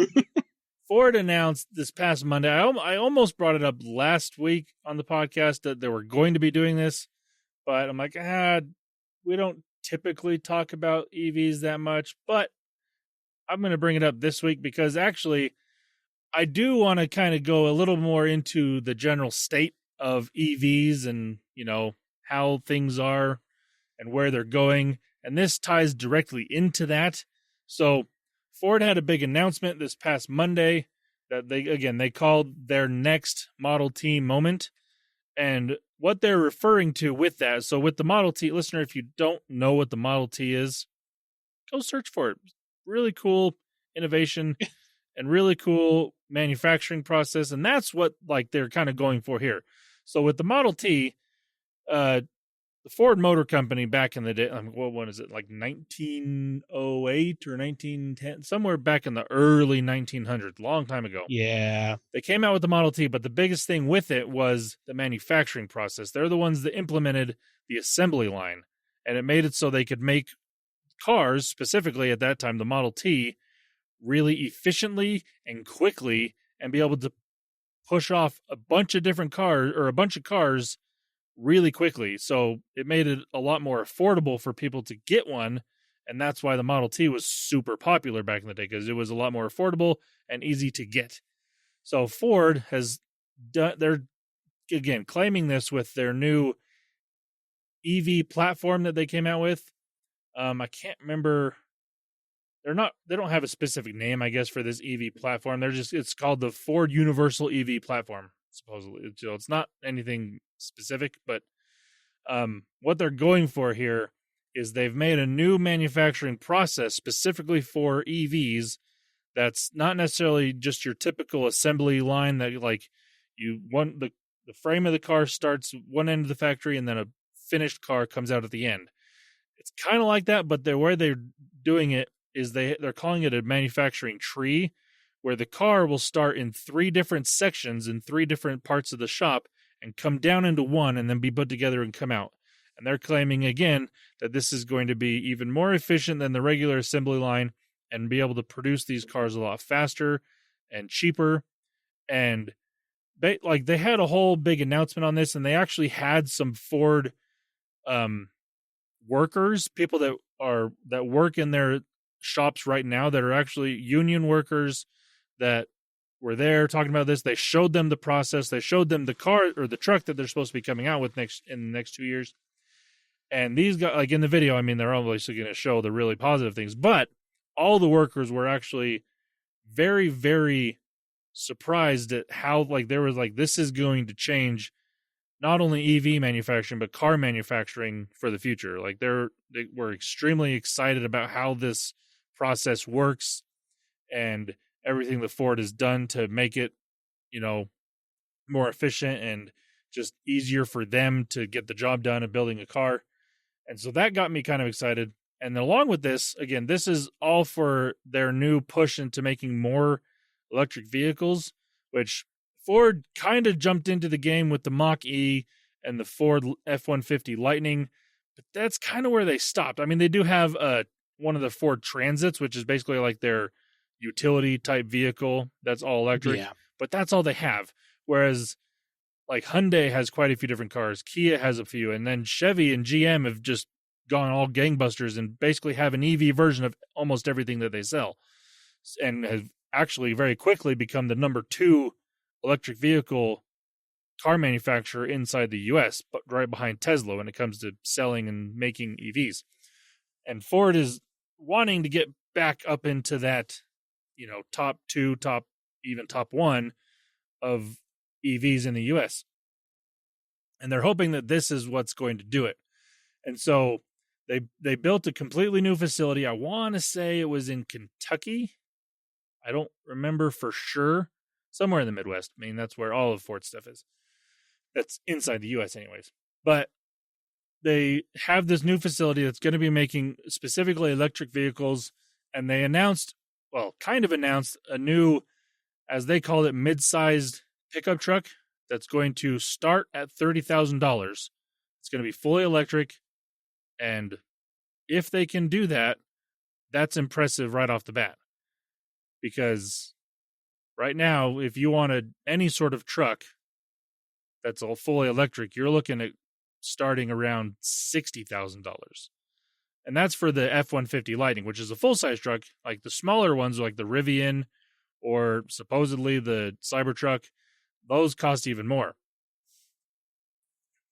Ford announced this past Monday, I almost brought it up last week on the podcast that they were going to be doing this, but I'm like, we don't typically talk about EVs that much, but I'm going to bring it up this week because actually I do want to kind of go a little more into the general state of EVs and, how things are and where they're going. And this ties directly into that. So Ford had a big announcement this past Monday that they called their next Model T moment. And what they're referring to with that, so with the Model T, listener, if you don't know what the Model T is, go search for it. Really cool innovation and really cool manufacturing process. And that's what they're kind of going for here. So with the Model T, the Ford Motor Company back in the day, what is it, 1908 or 1910, somewhere back in the early 1900s, long time ago. Yeah. They came out with the Model T, but the biggest thing with it was the manufacturing process. They're the ones that implemented the assembly line, and it made it so they could make cars, specifically at that time, the Model T, really efficiently and quickly, and be able to push off a bunch of different cars or a bunch of cars really quickly. So it made it a lot more affordable for people to get one. And that's why the Model T was super popular back in the day, because it was a lot more affordable and easy to get. So Ford has done, they're again claiming this with their new EV platform that they came out with. I can't remember. They don't have a specific name, I guess, for this EV platform. It's called the Ford Universal EV platform, supposedly. So it's not anything specific, but what they're going for here is they've made a new manufacturing process specifically for EVs that's not necessarily just your typical assembly line that the frame of the car starts one end of the factory and then a finished car comes out at the end. It's kind of like that, but where they're doing it is they're calling it a manufacturing tree, where the car will start in 3 different sections in 3 different parts of the shop and come down into one and then be put together and come out. And they're claiming, again, that this is going to be even more efficient than the regular assembly line and be able to produce these cars a lot faster and cheaper. And they had a whole big announcement on this, and they actually had some Ford workers, people that work in their shops right now that are actually union workers that were there talking about this. They showed them the process. They showed them the car or the truck that they're supposed to be coming out with in the next 2 years. And these guys, like in the video, I mean, they're obviously going to show the really positive things, but all the workers were actually very, very surprised at how, like, there was like, this is going to change not only EV manufacturing, but car manufacturing for the future. Like they were extremely excited about how this process works and everything that Ford has done to make it, more efficient and just easier for them to get the job done of building a car. And so that got me kind of excited. And along with this, again, this is all for their new push into making more electric vehicles, which Ford kind of jumped into the game with the Mach-E and the Ford F-150 Lightning, but that's kind of where they stopped. I mean, they do have one of the Ford Transits, which is basically like their utility type vehicle that's all electric, but that's all they have. Whereas like Hyundai has quite a few different cars, Kia has a few, and then Chevy and GM have just gone all gangbusters and basically have an EV version of almost everything that they sell, and have actually very quickly become the number 2 electric vehicle car manufacturer inside the US, but right behind Tesla when it comes to selling and making EVs. And Ford is wanting to get back up into that, top 2, even top 1 of EVs in the US. And they're hoping that this is what's going to do it. And so they built a completely new facility. I want to say it was in Kentucky. I don't remember for sure. Somewhere in the Midwest. I mean, that's where all of Ford stuff is. That's inside the U.S. anyways. But they have this new facility that's going to be making specifically electric vehicles. And they announced a new, as they called it, mid-sized pickup truck that's going to start at $30,000. It's going to be fully electric. And if they can do that, that's impressive right off the bat. Because right now, if you wanted any sort of truck that's all fully electric, you're looking at starting around $60,000. And that's for the F-150 Lightning, which is a full-size truck. Like the smaller ones, like the Rivian or supposedly the Cybertruck, those cost even more.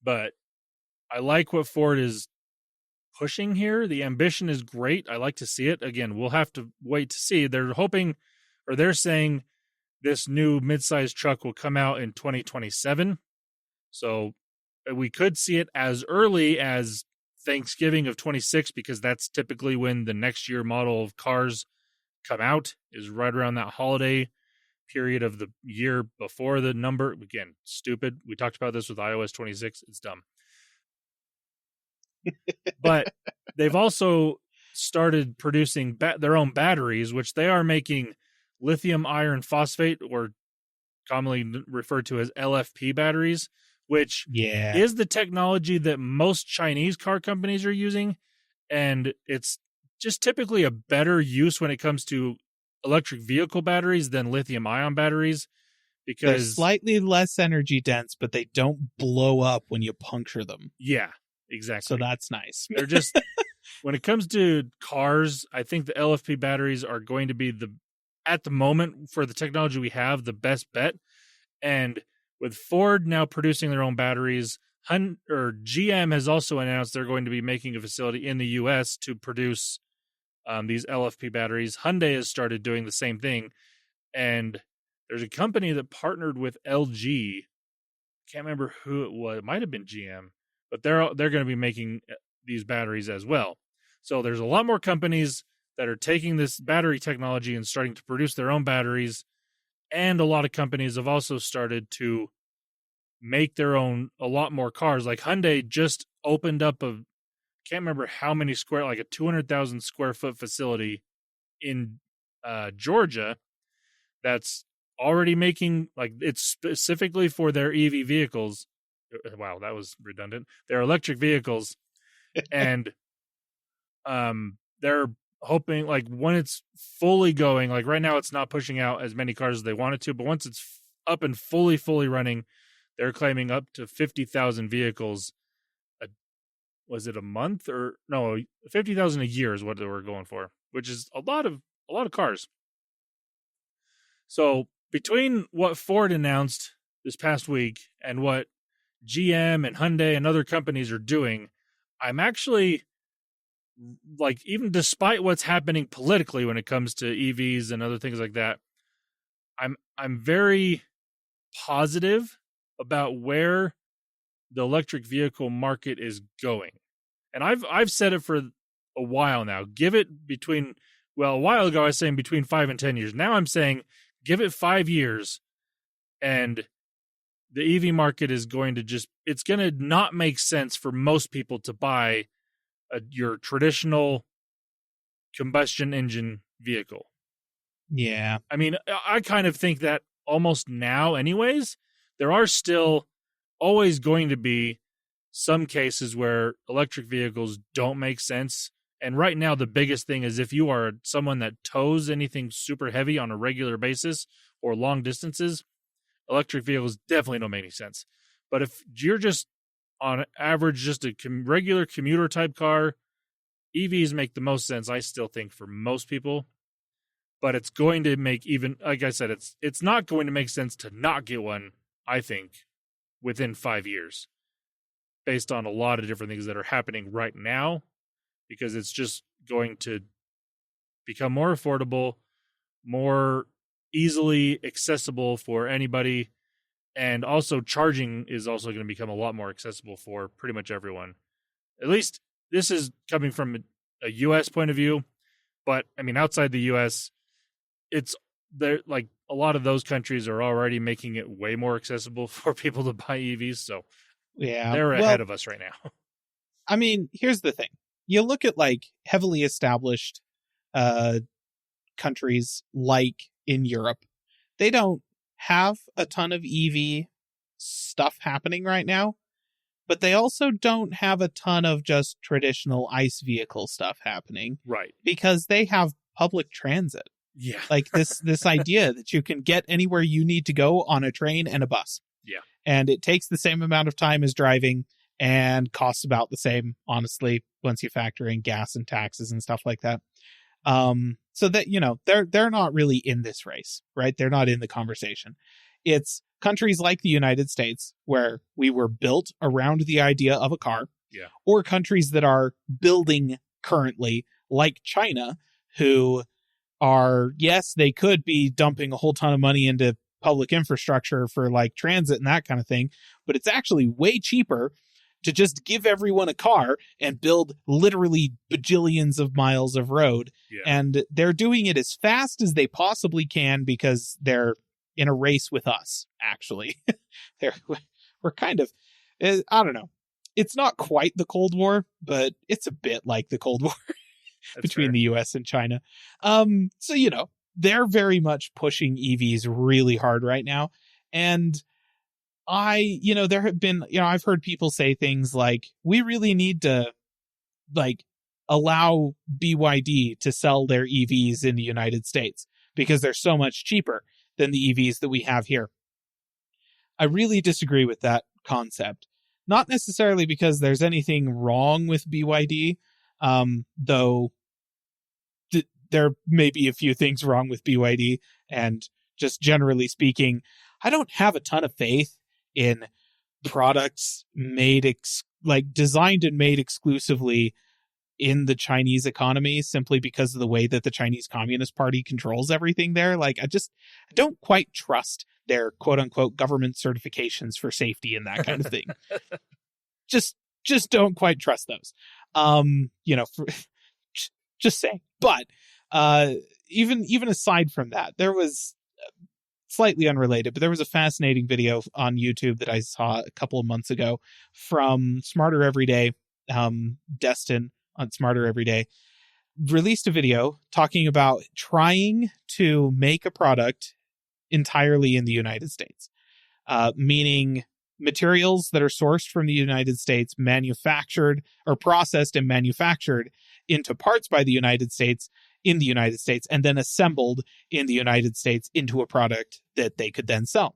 But I like what Ford is pushing here. The ambition is great. I like to see it. Again, we'll have to wait to see. They're hoping, or they're saying, this new mid-sized truck will come out in 2027. So we could see it as early as Thanksgiving of 26, because that's typically when the next year model of cars come out, is right around that holiday period of the year before the number. Again, stupid. We talked about this with iOS 26. It's dumb. But they've also started producing their own batteries, which they are making lithium iron phosphate, or commonly referred to as LFP batteries, which is the technology that most Chinese car companies are using. And it's just typically a better use when it comes to electric vehicle batteries than lithium ion batteries, because they're slightly less energy dense, but they don't blow up when you puncture them. Yeah, exactly. So that's nice. They're just, when it comes to cars, I think the LFP batteries are going to be at the moment, for the technology we have, the best bet. And with Ford now producing their own batteries, GM has also announced they're going to be making a facility in the U.S. to produce these LFP batteries. Hyundai has started doing the same thing. And there's a company that partnered with LG. Can't remember who it was. It might have been GM. But they're going to be making these batteries as well. So there's a lot more companies that are taking this battery technology and starting to produce their own batteries. And a lot of companies have also started to make their own, a lot more cars. Like Hyundai just opened up can't remember how many like a 200,000 square foot facility in Georgia that's already making, like, it's specifically for their EV vehicles. Wow, that was redundant. Their electric vehicles. And they're hoping, like, when it's fully going, like right now it's not pushing out as many cars as they wanted to, but once it's up and fully running, they're claiming up to 50,000 vehicles was it a month or no, 50,000 a year is what they were going for, which is a lot of cars. So between what Ford announced this past week and what GM and Hyundai and other companies are doing, I'm actually, like, even despite what's happening politically when it comes to EVs and other things like that, I'm very positive about where the electric vehicle market is going. And I've said it for a while now. Give it between, well, a while ago I was saying between 5 and 10 years. Now I'm saying give it 5 years and the EV market is going to it's going to not make sense for most people to buy your traditional combustion engine vehicle. Yeah. I mean, I kind of think that almost now anyways. There are still always going to be some cases where electric vehicles don't make sense. And right now, the biggest thing is if you are someone that tows anything super heavy on a regular basis or long distances, electric vehicles definitely don't make any sense. But if you're just on average, just a regular commuter type car, EVs make the most sense, I still think, for most people. But it's going to make, even, like I said, it's not going to make sense to not get one, I think, within 5 years, based on a lot of different things that are happening right now, because it's just going to become more affordable, more easily accessible for anybody, and also charging is also going to become a lot more accessible for pretty much everyone. At least this is coming from a U.S. point of view, but I mean, outside the U.S., it's there. Like a lot of those countries are already making it way more accessible for people to buy EVs, so Yeah. they're ahead of us right now. I mean, here's the thing. You look at like heavily established countries like in Europe, they don't have a ton of EV stuff happening right now, but they also don't have a ton of just traditional ICE vehicle stuff happening. Right. Because they have public transit. Yeah. Like this idea that you can get anywhere you need to go on a train and a bus. Yeah. And it takes the same amount of time as driving and costs about the same, honestly, once you factor in gas and taxes and stuff like that. So that, you know, they're not really in this race, right? They're not in the conversation. It's countries like the United States where we were built around the idea of a car. Yeah. Or countries that are building currently, like China, who are, yes, they could be dumping a whole ton of money into public infrastructure for like transit and that kind of thing, but it's actually way cheaper to just give everyone a car and build literally bajillions of miles of road. Yeah. And they're doing it as fast as they possibly can because they're in a race with us, actually. We're kind of, I don't know. It's not quite the Cold War, but it's a bit like the Cold War between the US and China. So, you know, they're very much pushing EVs really hard right now. And there have been, I've heard people say things like, we really need to like allow BYD to sell their EVs in the United States because they're so much cheaper than the EVs that we have here. I really disagree with that concept. Not necessarily because there's anything wrong with BYD, though there may be a few things wrong with BYD, and just generally speaking, I don't have a ton of faith in products made designed and made exclusively in the Chinese economy simply because of the way that the Chinese Communist Party controls everything there. Like, I don't quite trust their quote unquote government certifications for safety and that kind of thing. just don't quite trust those. Just saying. But even aside from that, there was slightly unrelated, but there was a fascinating video on YouTube that I saw a couple of months ago from Smarter Everyday. Destin on Smarter Everyday released a video talking about trying to make a product entirely in the United States, meaning materials that are sourced from the United States, manufactured or processed and manufactured into parts by the United States in the United States, and then assembled in the United States into a product that they could then sell.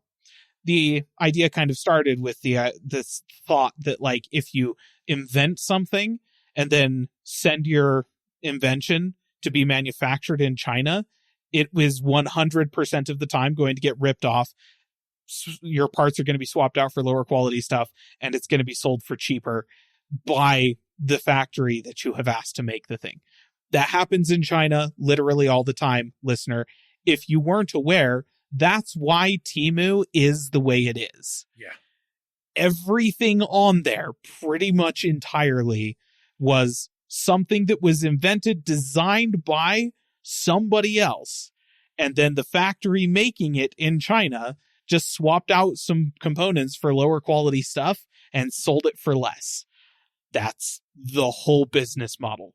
The idea kind of started with this thought that, like, if you invent something and then send your invention to be manufactured in China, it was 100% of the time going to get ripped off. Your parts are going to be swapped out for lower quality stuff, and it's going to be sold for cheaper by the factory that you have asked to make the thing. That happens in China literally all the time, listener. If you weren't aware, that's why Temu is the way it is. Yeah. Everything on there pretty much entirely was something that was invented, designed by somebody else. And then the factory making it in China just swapped out some components for lower quality stuff and sold it for less. That's the whole business model.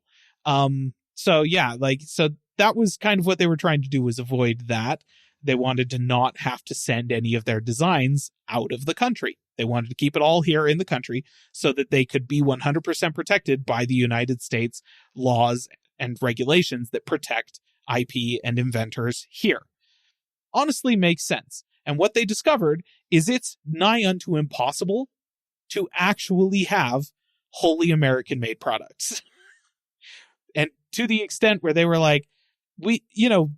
So that was kind of what they were trying to do, was avoid that. They wanted to not have to send any of their designs out of the country. They wanted to keep it all here in the country so that they could be 100% protected by the United States laws and regulations that protect IP and inventors here. Honestly makes sense. And what they discovered is it's nigh unto impossible to actually have wholly American-made products. And to the extent where they were like,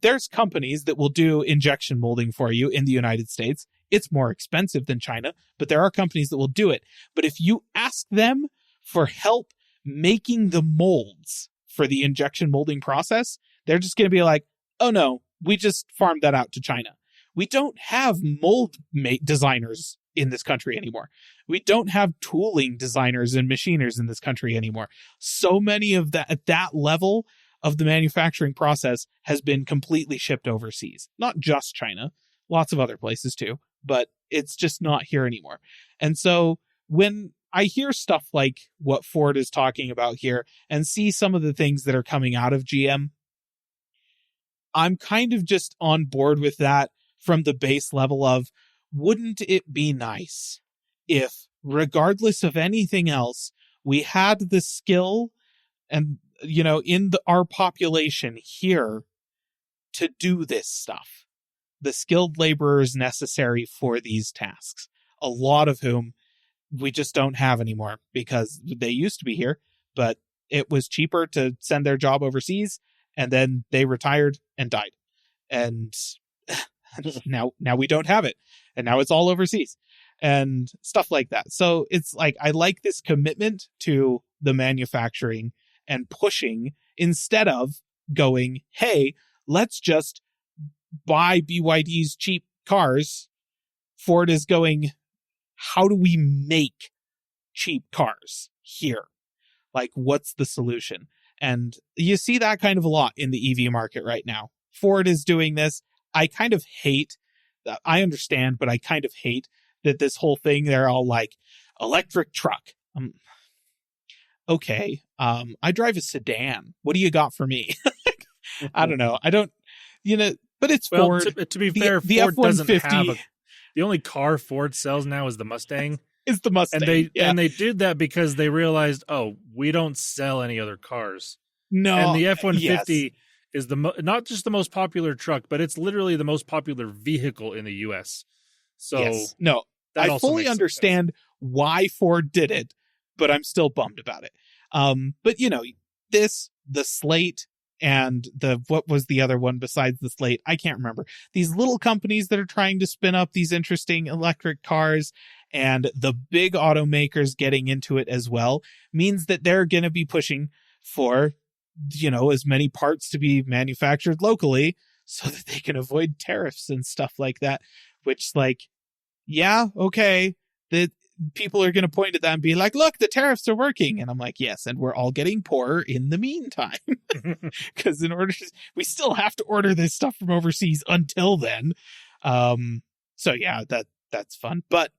there's companies that will do injection molding for you in the United States. It's more expensive than China, but there are companies that will do it. But if you ask them for help making the molds for the injection molding process, they're just going to be like, oh no, we just farmed that out to China. We don't have mold designers in this country anymore. We don't have tooling designers and machiners in this country anymore. So many of that at that level of the manufacturing process has been completely shipped overseas. Not just China, lots of other places too, but it's just not here anymore. And so when I hear stuff like what Ford is talking about here and see some of the things that are coming out of GM, I'm kind of just on board with that from the base level of, wouldn't it be nice if, regardless of anything else, we had the skill and, in our population here to do this stuff? The skilled laborers necessary for these tasks, a lot of whom we just don't have anymore because they used to be here, but it was cheaper to send their job overseas, and then they retired and died. And now we don't have it, and now it's all overseas and stuff like that. So it's like, I like this commitment to the manufacturing and pushing, instead of going, hey, let's just buy BYD's cheap cars. Ford is going, how do we make cheap cars here? Like, what's the solution? And you see that kind of a lot in the EV market right now. Ford is doing this. I kind of hate, I understand, but I kind of hate that this whole thing, they're all like, electric truck. Okay. I drive a sedan. What do you got for me? I don't know. I don't, but it's Ford. To be fair, the Ford doesn't F-150 have the only car Ford sells now is the Mustang. is the Mustang. And they did that because they realized, oh, we don't sell any other cars. No. And the F-150 yes. is not just the most popular truck, but it's literally the most popular vehicle in the U.S. So yes. No, that I also fully makes understand why Ford did it, but I'm still bummed about it. But the Slate and what was the other one besides the Slate? I can't remember. These little companies that are trying to spin up these interesting electric cars, and the big automakers getting into it as well, means that they're going to be pushing for, as many parts to be manufactured locally so that they can avoid tariffs and stuff like that, which, like, yeah, okay, that people are going to point at that and be like, look, the tariffs are working. And I'm like, yes, and we're all getting poorer in the meantime. Because we still have to order this stuff from overseas until then. So yeah, that's fun. But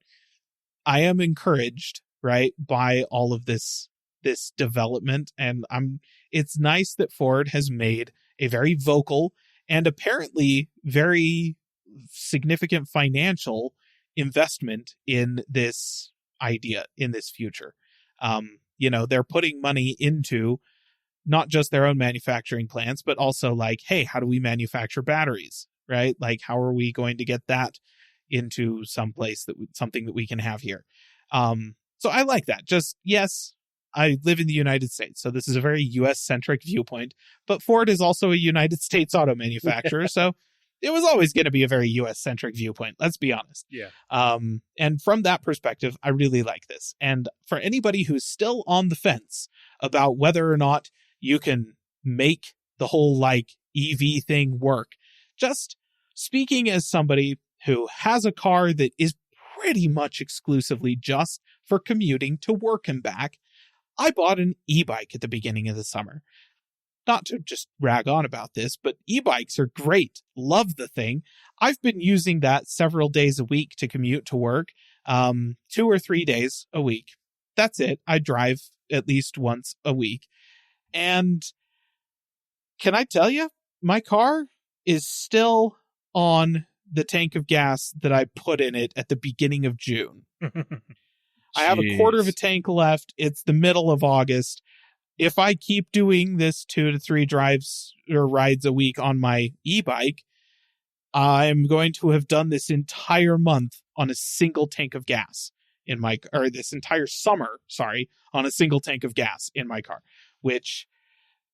I am encouraged, right, by all of this development. And it's nice that Ford has made a very vocal and apparently very significant financial investment in this idea, in this future. They're putting money into not just their own manufacturing plants, but also like, hey, how do we manufacture batteries, right? Like, how are we going to get that into some place something that we can have here? So I like that. Just, yes, I live in the United States, so this is a very US-centric viewpoint, but Ford is also a United States auto manufacturer, so it was always going to be a very US-centric viewpoint, let's be honest. Yeah. And from that perspective, I really like this. And for anybody who's still on the fence about whether or not you can make the whole like EV thing work, just speaking as somebody who has a car that is pretty much exclusively just for commuting to work and back, I bought an e-bike at the beginning of the summer. Not to just rag on about this, but e-bikes are great. Love the thing. I've been using that several days a week to commute to work, 2 or 3 days a week. That's it. I drive at least once a week. And can I tell you, my car is still on the tank of gas that I put in it at the beginning of June. I have a quarter of a tank left. It's the middle of August. If I keep doing this 2 to 3 drives or rides a week on my e-bike, I'm going to have done this entire month on a single tank of gas in my, or this entire summer, sorry, on a single tank of gas in my car, which,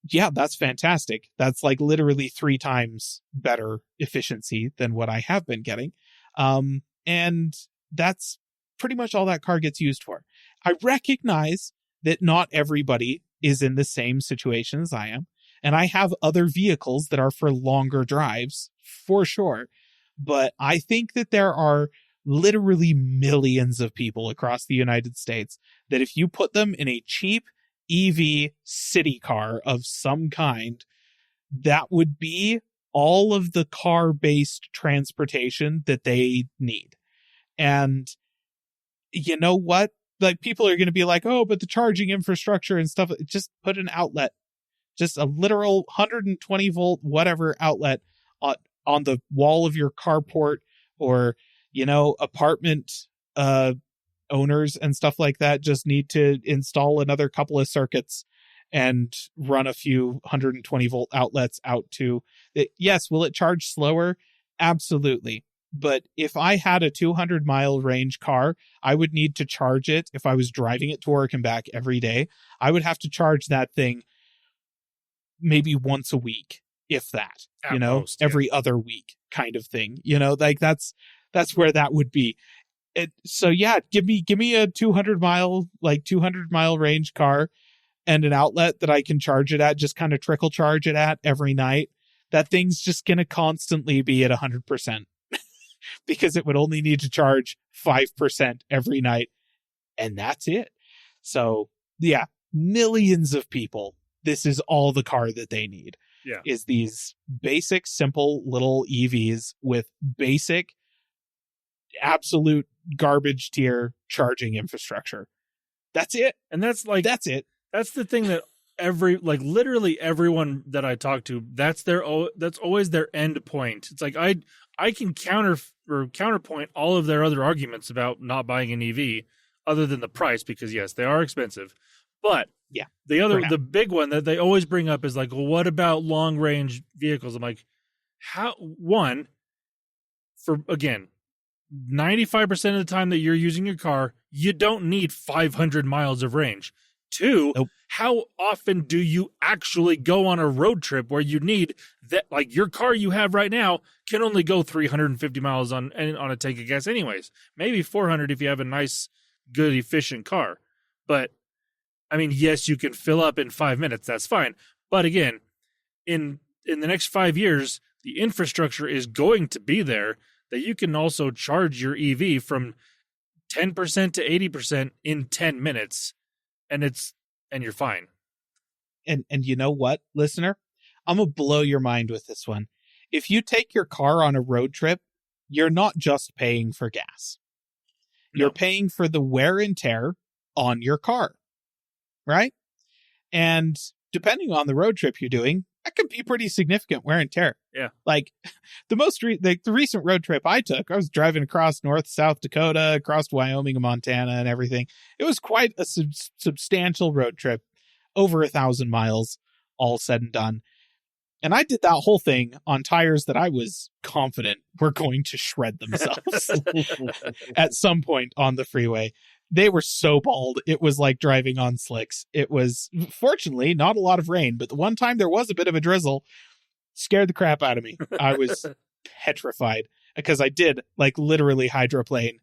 yeah, that's fantastic. That's like literally 3 times better efficiency than what I have been getting. And that's pretty much all that car gets used for. I recognize that not everybody is in the same situation as I am. And I have other vehicles that are for longer drives, for sure. But I think that there are literally millions of people across the United States that if you put them in a cheap EV city car of some kind, that would be all of the car-based transportation that they need. And you know what? Like, people are going to be like, oh, but the charging infrastructure and stuff, just put an outlet, just a literal 120 volt, whatever outlet on the wall of your carport, or, you know, apartment owners and stuff like that just need to install another couple of circuits and run a few 120 volt outlets out to it. Yes. Will it charge slower? Absolutely. But if I had a 200-mile range car, I would need to charge it. If I was driving it to work and back every day, I would have to charge that thing maybe once a week, if that, At most, yeah. every other week kind of thing. Like that's where that would be. So yeah, give me a 200-mile range car and an outlet that I can charge it at, just kind of trickle charge it at every night. That thing's just going to constantly be at 100%. Because it would only need to charge 5% every night. And that's it. So yeah, millions of people, this is all the car that they need. Yeah. Is these basic, simple little EVs with basic, absolute garbage tier charging infrastructure. That's it. And that's it. That's the thing that literally everyone that I talk to, that's always their end point. It's like, I can counterpoint all of their other arguments about not buying an EV other than the price, because yes, they are expensive. But yeah, the big one that they always bring up is like, well, what about long range vehicles? I'm like, again, 95% of the time that you're using your car, you don't need 500 miles of range. 2, nope. How often do you actually go on a road trip where you need that? Like, your car you have right now can only go 350 miles on a tank of gas anyways. Maybe 400 if you have a nice, good, efficient car. But, I mean, yes, you can fill up in 5 minutes. That's fine. But again, in the next 5 years, the infrastructure is going to be there that you can also charge your EV from 10% to 80% in 10 minutes. And you're fine. And you know what, listener? I'm going to blow your mind with this one. If you take your car on a road trip, you're not just paying for gas. No. You're paying for the wear and tear on your car, right? And depending on the road trip you're doing, that could be pretty significant wear and tear. Yeah. Like the recent road trip I took, I was driving across South Dakota, across Wyoming and Montana and everything. It was quite a substantial road trip, over 1,000 miles, all said and done. And I did that whole thing on tires that I was confident were going to shred themselves at some point on the freeway. They were so bald. It was like driving on slicks. It was, fortunately, not a lot of rain, but the one time there was a bit of a drizzle, scared the crap out of me. I was petrified because I did like literally hydroplane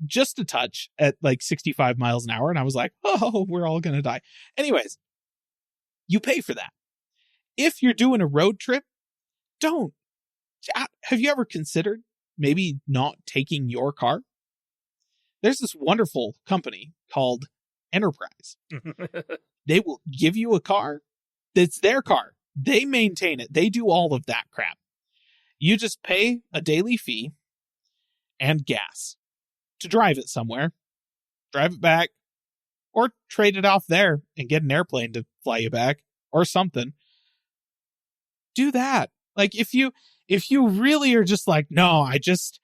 just a touch at like 65 miles an hour. And I was like, oh, we're all going to die. Anyways, you pay for that. If you're doing a road trip, don't. Have you ever considered maybe not taking your car? There's this wonderful company called Enterprise. They will give you a car that's their car. They maintain it. They do all of that crap. You just pay a daily fee and gas to drive it somewhere, drive it back, or trade it off there and get an airplane to fly you back or something. Do that. Like if you really are just like, no, I just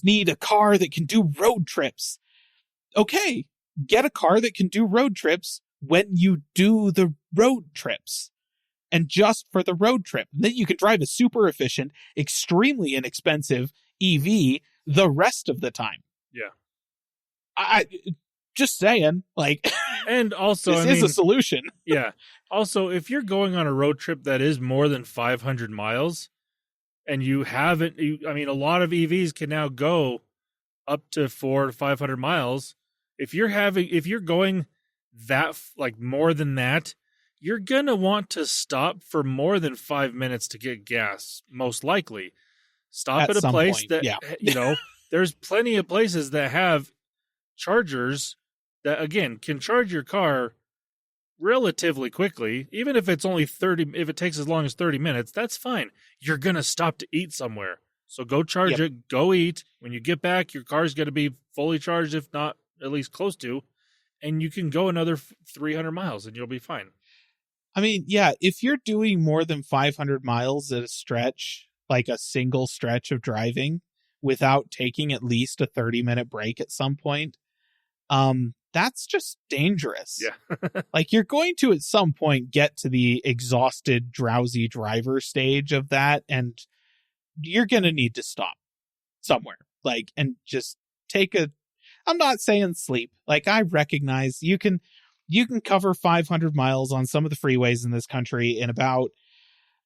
need a car that can do road trips. Okay, get a car that can do road trips when you do the road trips. And just for the road trip. Then you can drive a super efficient, extremely inexpensive EV the rest of the time. Yeah. I just saying, like, and also, this is a solution. Yeah. Also, if you're going on a road trip that is more than 500 miles and you haven't, a lot of EVs can now go up to 400 to 500 miles. If you're going that, like more than that, you're going to want to stop for more than 5 minutes to get gas, most likely. Stop at a place point, that, yeah. There's plenty of places that have chargers that, again, can charge your car relatively quickly. Even if it's only if it takes as long as 30 minutes, that's fine. You're going to stop to eat somewhere. So go charge it, go eat. When you get back, your car's going to be fully charged, if not at least close to, and you can go another 300 miles and you'll be fine. I mean, yeah, if you're doing more than 500 miles at a stretch, like a single stretch of driving without taking at least a 30-minute break at some point, that's just dangerous. Yeah. Like you're going to at some point get to the exhausted, drowsy driver stage of that, and you're going to need to stop somewhere, like, and just take I'm not saying sleep. Like I recognize you can cover 500 miles on some of the freeways in this country in about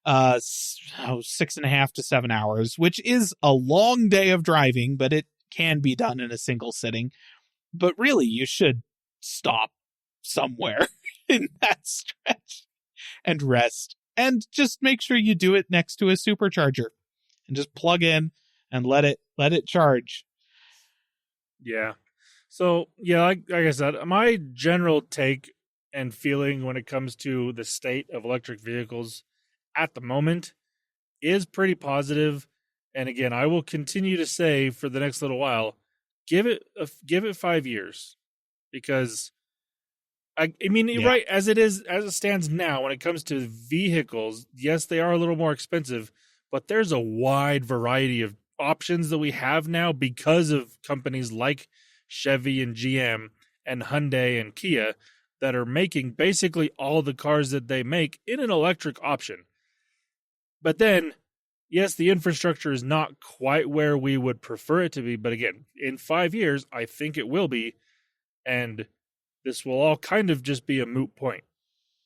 6.5 to 7 hours, which is a long day of driving, but it can be done in a single sitting. But really, you should stop somewhere in that stretch and rest, and just make sure you do it next to a supercharger and just plug in and let it charge. Yeah. So, yeah, like I said, my general take and feeling when it comes to the state of electric vehicles at the moment is pretty positive. And again, I will continue to say for the next little while, give it 5 years, because right, as it stands now, when it comes to vehicles, yes, they are a little more expensive, but there's a wide variety of options that we have now because of companies like Chevy and GM and Hyundai and Kia that are making basically all the cars that they make in an electric option. But then, yes, the infrastructure is not quite where we would prefer it to be. But again, in 5 years, I think it will be. And this will all kind of just be a moot point.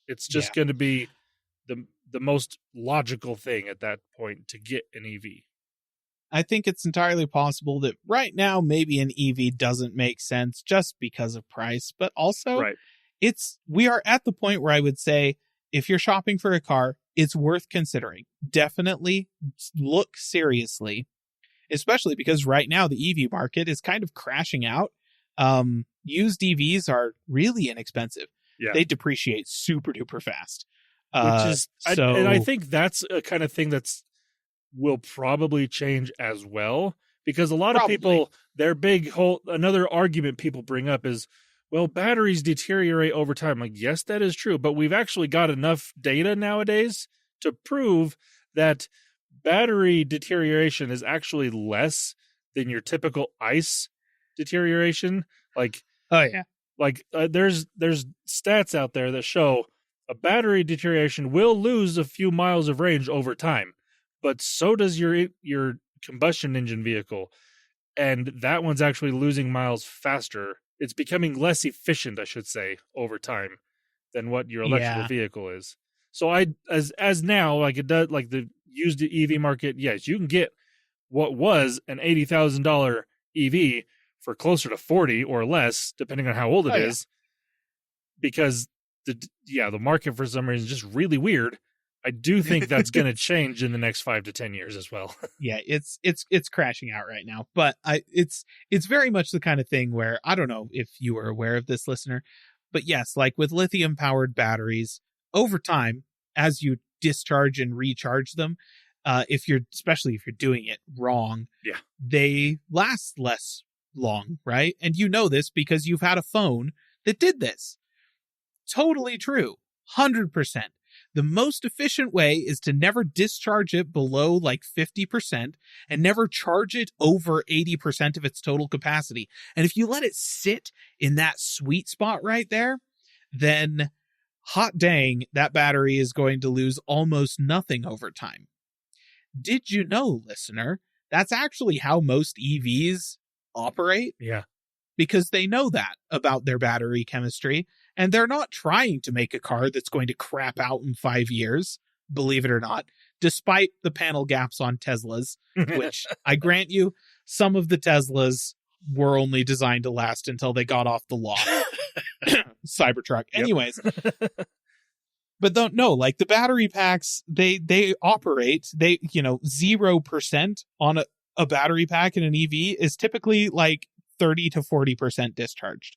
It's just going to be the most logical thing at that point to get an EV. I think it's entirely possible that right now maybe an EV doesn't make sense just because of price, but also we are at the point where I would say if you're shopping for a car, it's worth considering. Definitely look seriously, especially because right now the EV market is kind of crashing out. Used EVs are really inexpensive. Yeah. They depreciate super duper fast. Which is, and I think that's a kind of thing will probably change as well, because a lot of people, their another argument people bring up is, well, batteries deteriorate over time. Like, yes, that is true, but we've actually got enough data nowadays to prove that battery deterioration is actually less than your typical ICE deterioration. Like, oh yeah, like there's stats out there that show a battery deterioration will lose a few miles of range over time, but so does your combustion engine vehicle, and that one's actually losing miles faster it's becoming less efficient, I should say, over time than what your electrical Yeah. vehicle is. So as now, like it does, like the used EV market, yes, you can get what was an $80,000 EV for closer to 40 or less, depending on how old it is, because the market for some reason is just really weird. I do think that's going to change in the next 5 to 10 years as well. Yeah, it's crashing out right now, but it's very much the kind of thing where, I don't know if you were aware of this, listener, but yes, like with lithium powered batteries, over time, as you discharge and recharge them, especially if you're doing it wrong, they last less long, right? And you know this because you've had a phone that did this. Totally true. 100%. The most efficient way is to never discharge it below like 50% and never charge it over 80% of its total capacity. And if you let it sit in that sweet spot right there, then hot dang, that battery is going to lose almost nothing over time. Did you know, listener, that's actually how most EVs operate? Yeah. Because they know that about their battery chemistry, and they're not trying to make a car that's going to crap out in 5 years, believe it or not, despite the panel gaps on Teslas, which I grant you, some of the Teslas were only designed to last until they got off the lot. Cybertruck. Anyways. But don't know, like the battery packs, they operate, 0% on a battery pack in an EV is typically like 30 to 40% discharged.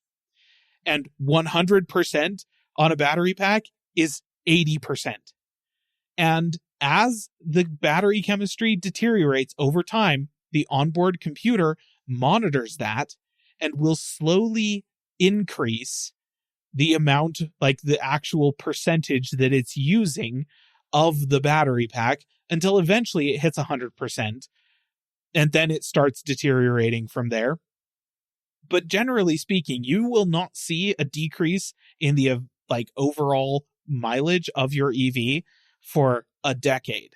And 100% on a battery pack is 80%. And as the battery chemistry deteriorates over time, the onboard computer monitors that and will slowly increase the amount, like the actual percentage that it's using of the battery pack until eventually it hits 100%. And then it starts deteriorating from there. But generally speaking, you will not see a decrease in the overall mileage of your EV for a decade.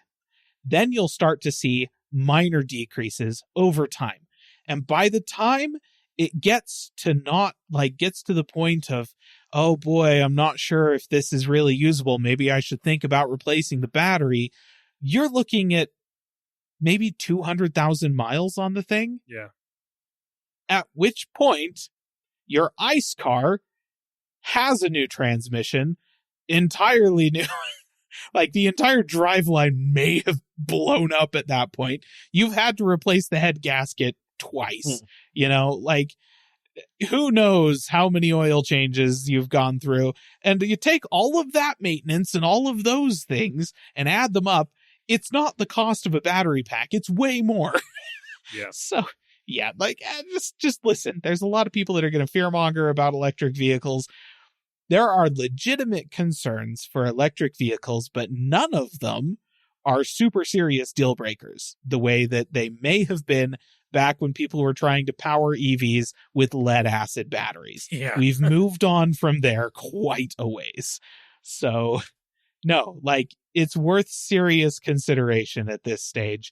Then you'll start to see minor decreases over time. And by the time it gets to the point of, oh boy, I'm not sure if this is really usable, maybe I should think about replacing the battery, you're looking at maybe 200,000 miles on the thing. Yeah. At which point, your ICE car has a new transmission, entirely new. Like the entire driveline may have blown up at that point. You've had to replace the head gasket twice. Who knows how many oil changes you've gone through. And you take all of that maintenance and all of those things and add them up. It's not the cost of a battery pack. It's way more. Yeah. So, yeah, just listen. There's a lot of people that are going to fearmonger about electric vehicles. There are legitimate concerns for electric vehicles, but none of them are super serious deal breakers the way that they may have been back when people were trying to power EVs with lead acid batteries. Yeah. We've moved on from there quite a ways. So, no, it's worth serious consideration at this stage.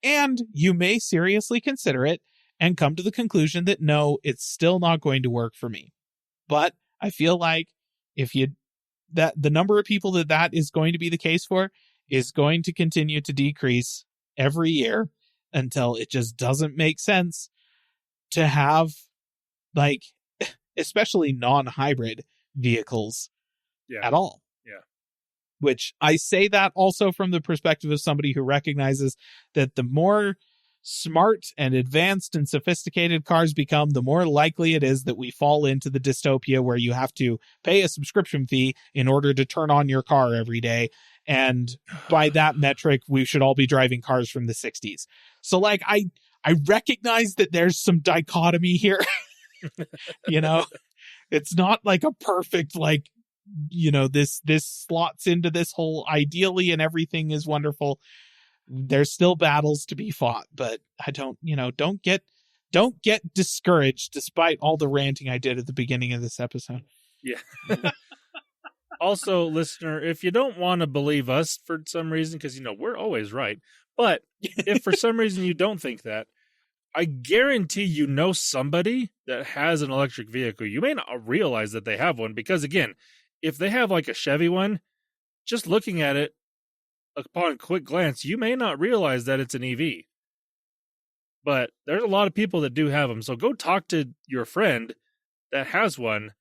And you may seriously consider it and come to the conclusion that no, it's still not going to work for me. But I feel like the number of people that is going to be the case for is going to continue to decrease every year until it just doesn't make sense to have especially non-hybrid vehicles at all. Yeah. Which I say that also from the perspective of somebody who recognizes that the more smart and advanced and sophisticated cars become, the more likely it is that we fall into the dystopia where you have to pay a subscription fee in order to turn on your car every day. And by that metric, we should all be driving cars from the 60s. So I recognize that there's some dichotomy here. It's not like a perfect, this slots into this whole ideally and everything is wonderful. There's still battles to be fought, but I don't get discouraged despite all the ranting I did at the beginning of this episode. Yeah. Also, listener, if you don't want to believe us for some reason, because we're always right, but if for some reason you don't think that, I guarantee you know somebody that has an electric vehicle. You may not realize that they have one because, again, if they have like a Chevy one, just looking at it upon quick glance, you may not realize that it's an EV. But there's a lot of people that do have them. So go talk to your friend that has one,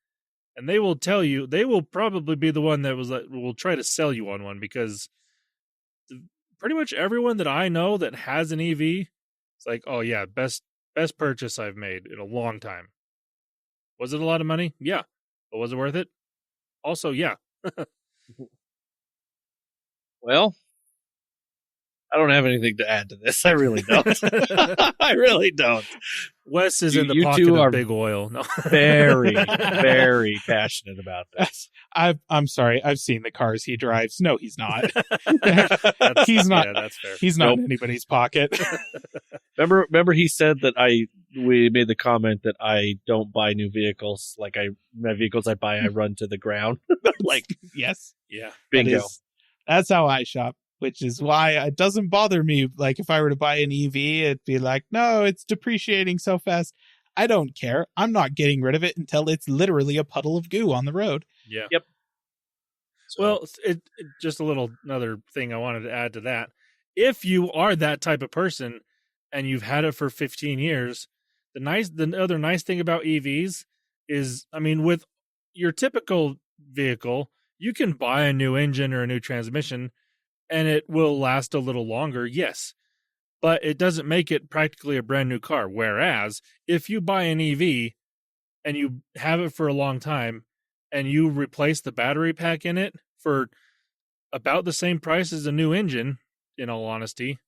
and they will tell you, they will probably be the one that will try to sell you on one, because pretty much everyone that I know that has an EV, it's like, oh yeah, best purchase I've made in a long time. Was it a lot of money? Yeah. But was it worth it? Also, yeah. Well, I don't have anything to add to this. I really don't. I really don't. Wes is in the You pocket two of are big oil. No. Very, very passionate about this. I'm sorry. I've seen the cars he drives. No, he's not. He's not. Yeah, that's fair. He's not Nope. in anybody's pocket. Remember he said that we made the comment that I don't buy new vehicles. Like my vehicles I buy, I run to the ground. Like, Yes. Yeah. bingo. That's how I shop, which is why it doesn't bother me. Like if I were to buy an EV, it'd be like, no, it's depreciating so fast. I don't care. I'm not getting rid of it until it's literally a puddle of goo on the road. Yeah. Yep. So, Well, just another thing I wanted to add to that. If you are that type of person and you've had it for 15 years, the other nice thing about EVs is, I mean, with your typical vehicle, you can buy a new engine or a new transmission and it will last a little longer. Yes. But it doesn't make it practically a brand new car. Whereas if you buy an EV and you have it for a long time and you replace the battery pack in it for about the same price as a new engine, in all honesty.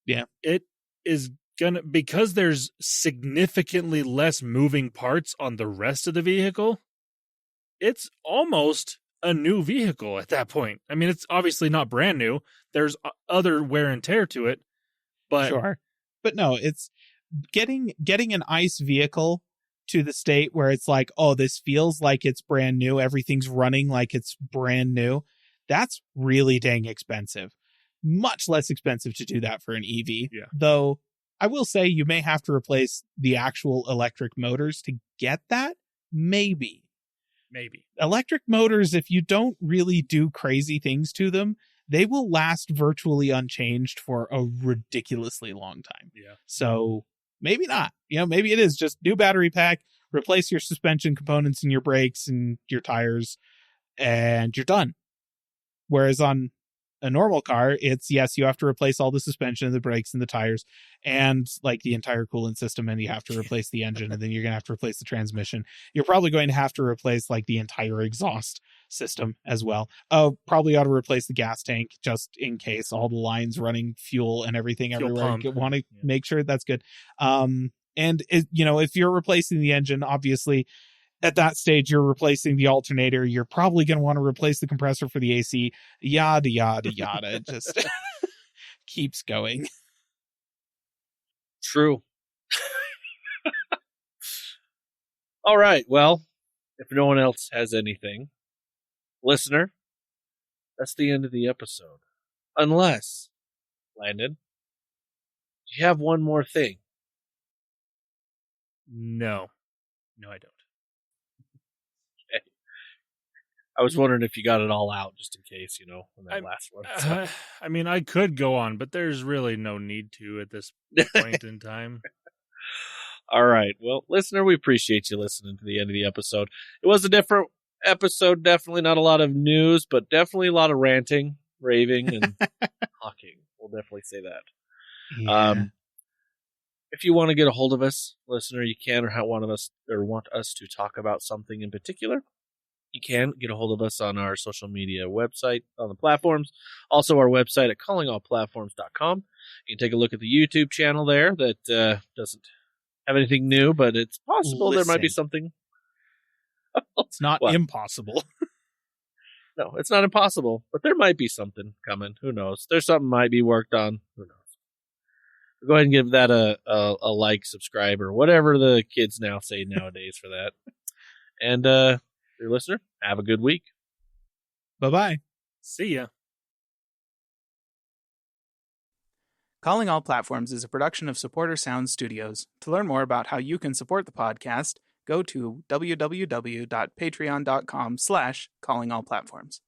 Yeah. It is gonna, because there's significantly less moving parts on the rest of the vehicle, it's almost a new vehicle at that point. I mean, it's obviously not brand new. There's other wear and tear to it, but Sure. But no, it's getting an ICE vehicle to the state where it's like, oh, this feels like it's brand new. Everything's running like it's brand new. That's really dang expensive. Much less expensive to do that for an EV. Yeah. Though I will say you may have to replace the actual electric motors to get that. Maybe. Electric motors, if you don't really do crazy things to them, they will last virtually unchanged for a ridiculously long time. Yeah. So maybe not. Maybe it is just new battery pack, replace your suspension components and your brakes and your tires, and you're done. Whereas on a normal car, it's, yes, you have to replace all the suspension, the brakes, and the tires, and like the entire coolant system, and you have to replace the engine, and then you're going to have to replace the transmission. You're probably going to have to replace like the entire exhaust system as well. Oh, probably ought to replace the gas tank just in case, all the lines running fuel and everything Fuel everywhere. pump. You want to make sure that's good. And if you're replacing the engine, obviously at that stage, you're replacing the alternator. You're probably going to want to replace the compressor for the AC, yada, yada, yada. It just keeps going. True. All right. Well, if no one else has anything, listener, that's the end of the episode. Unless, Landon, you have one more thing. No, I don't. I was wondering if you got it all out just in case, in that I'm- last one. So, I mean, I could go on, but there's really no need to at this point in time. all right. Well, listener, we appreciate you listening to the end of the episode. It was a different episode. Definitely not a lot of news, but definitely a lot of ranting, raving, and talking. We'll definitely say that. Yeah. If you want to get a hold of us, listener, you can, or want us to talk about something in particular, you can get a hold of us on our social media website, on the platforms. Also, our website at callingallplatforms.com. You can take a look at the YouTube channel there that doesn't have anything new, but it's possible there might be Listen. something. It's not What? impossible. No, it's not impossible, but there might be something coming. Who knows? There's something might be worked on. Who knows? Go ahead and give that a like, subscribe, or whatever the kids now say nowadays for that. And dear listener, have a good week. Bye-bye. See ya. Calling All Platforms is a production of Supporter Sound Studios. To learn more about how you can support the podcast, go to www.patreon.com/callingallplatforms.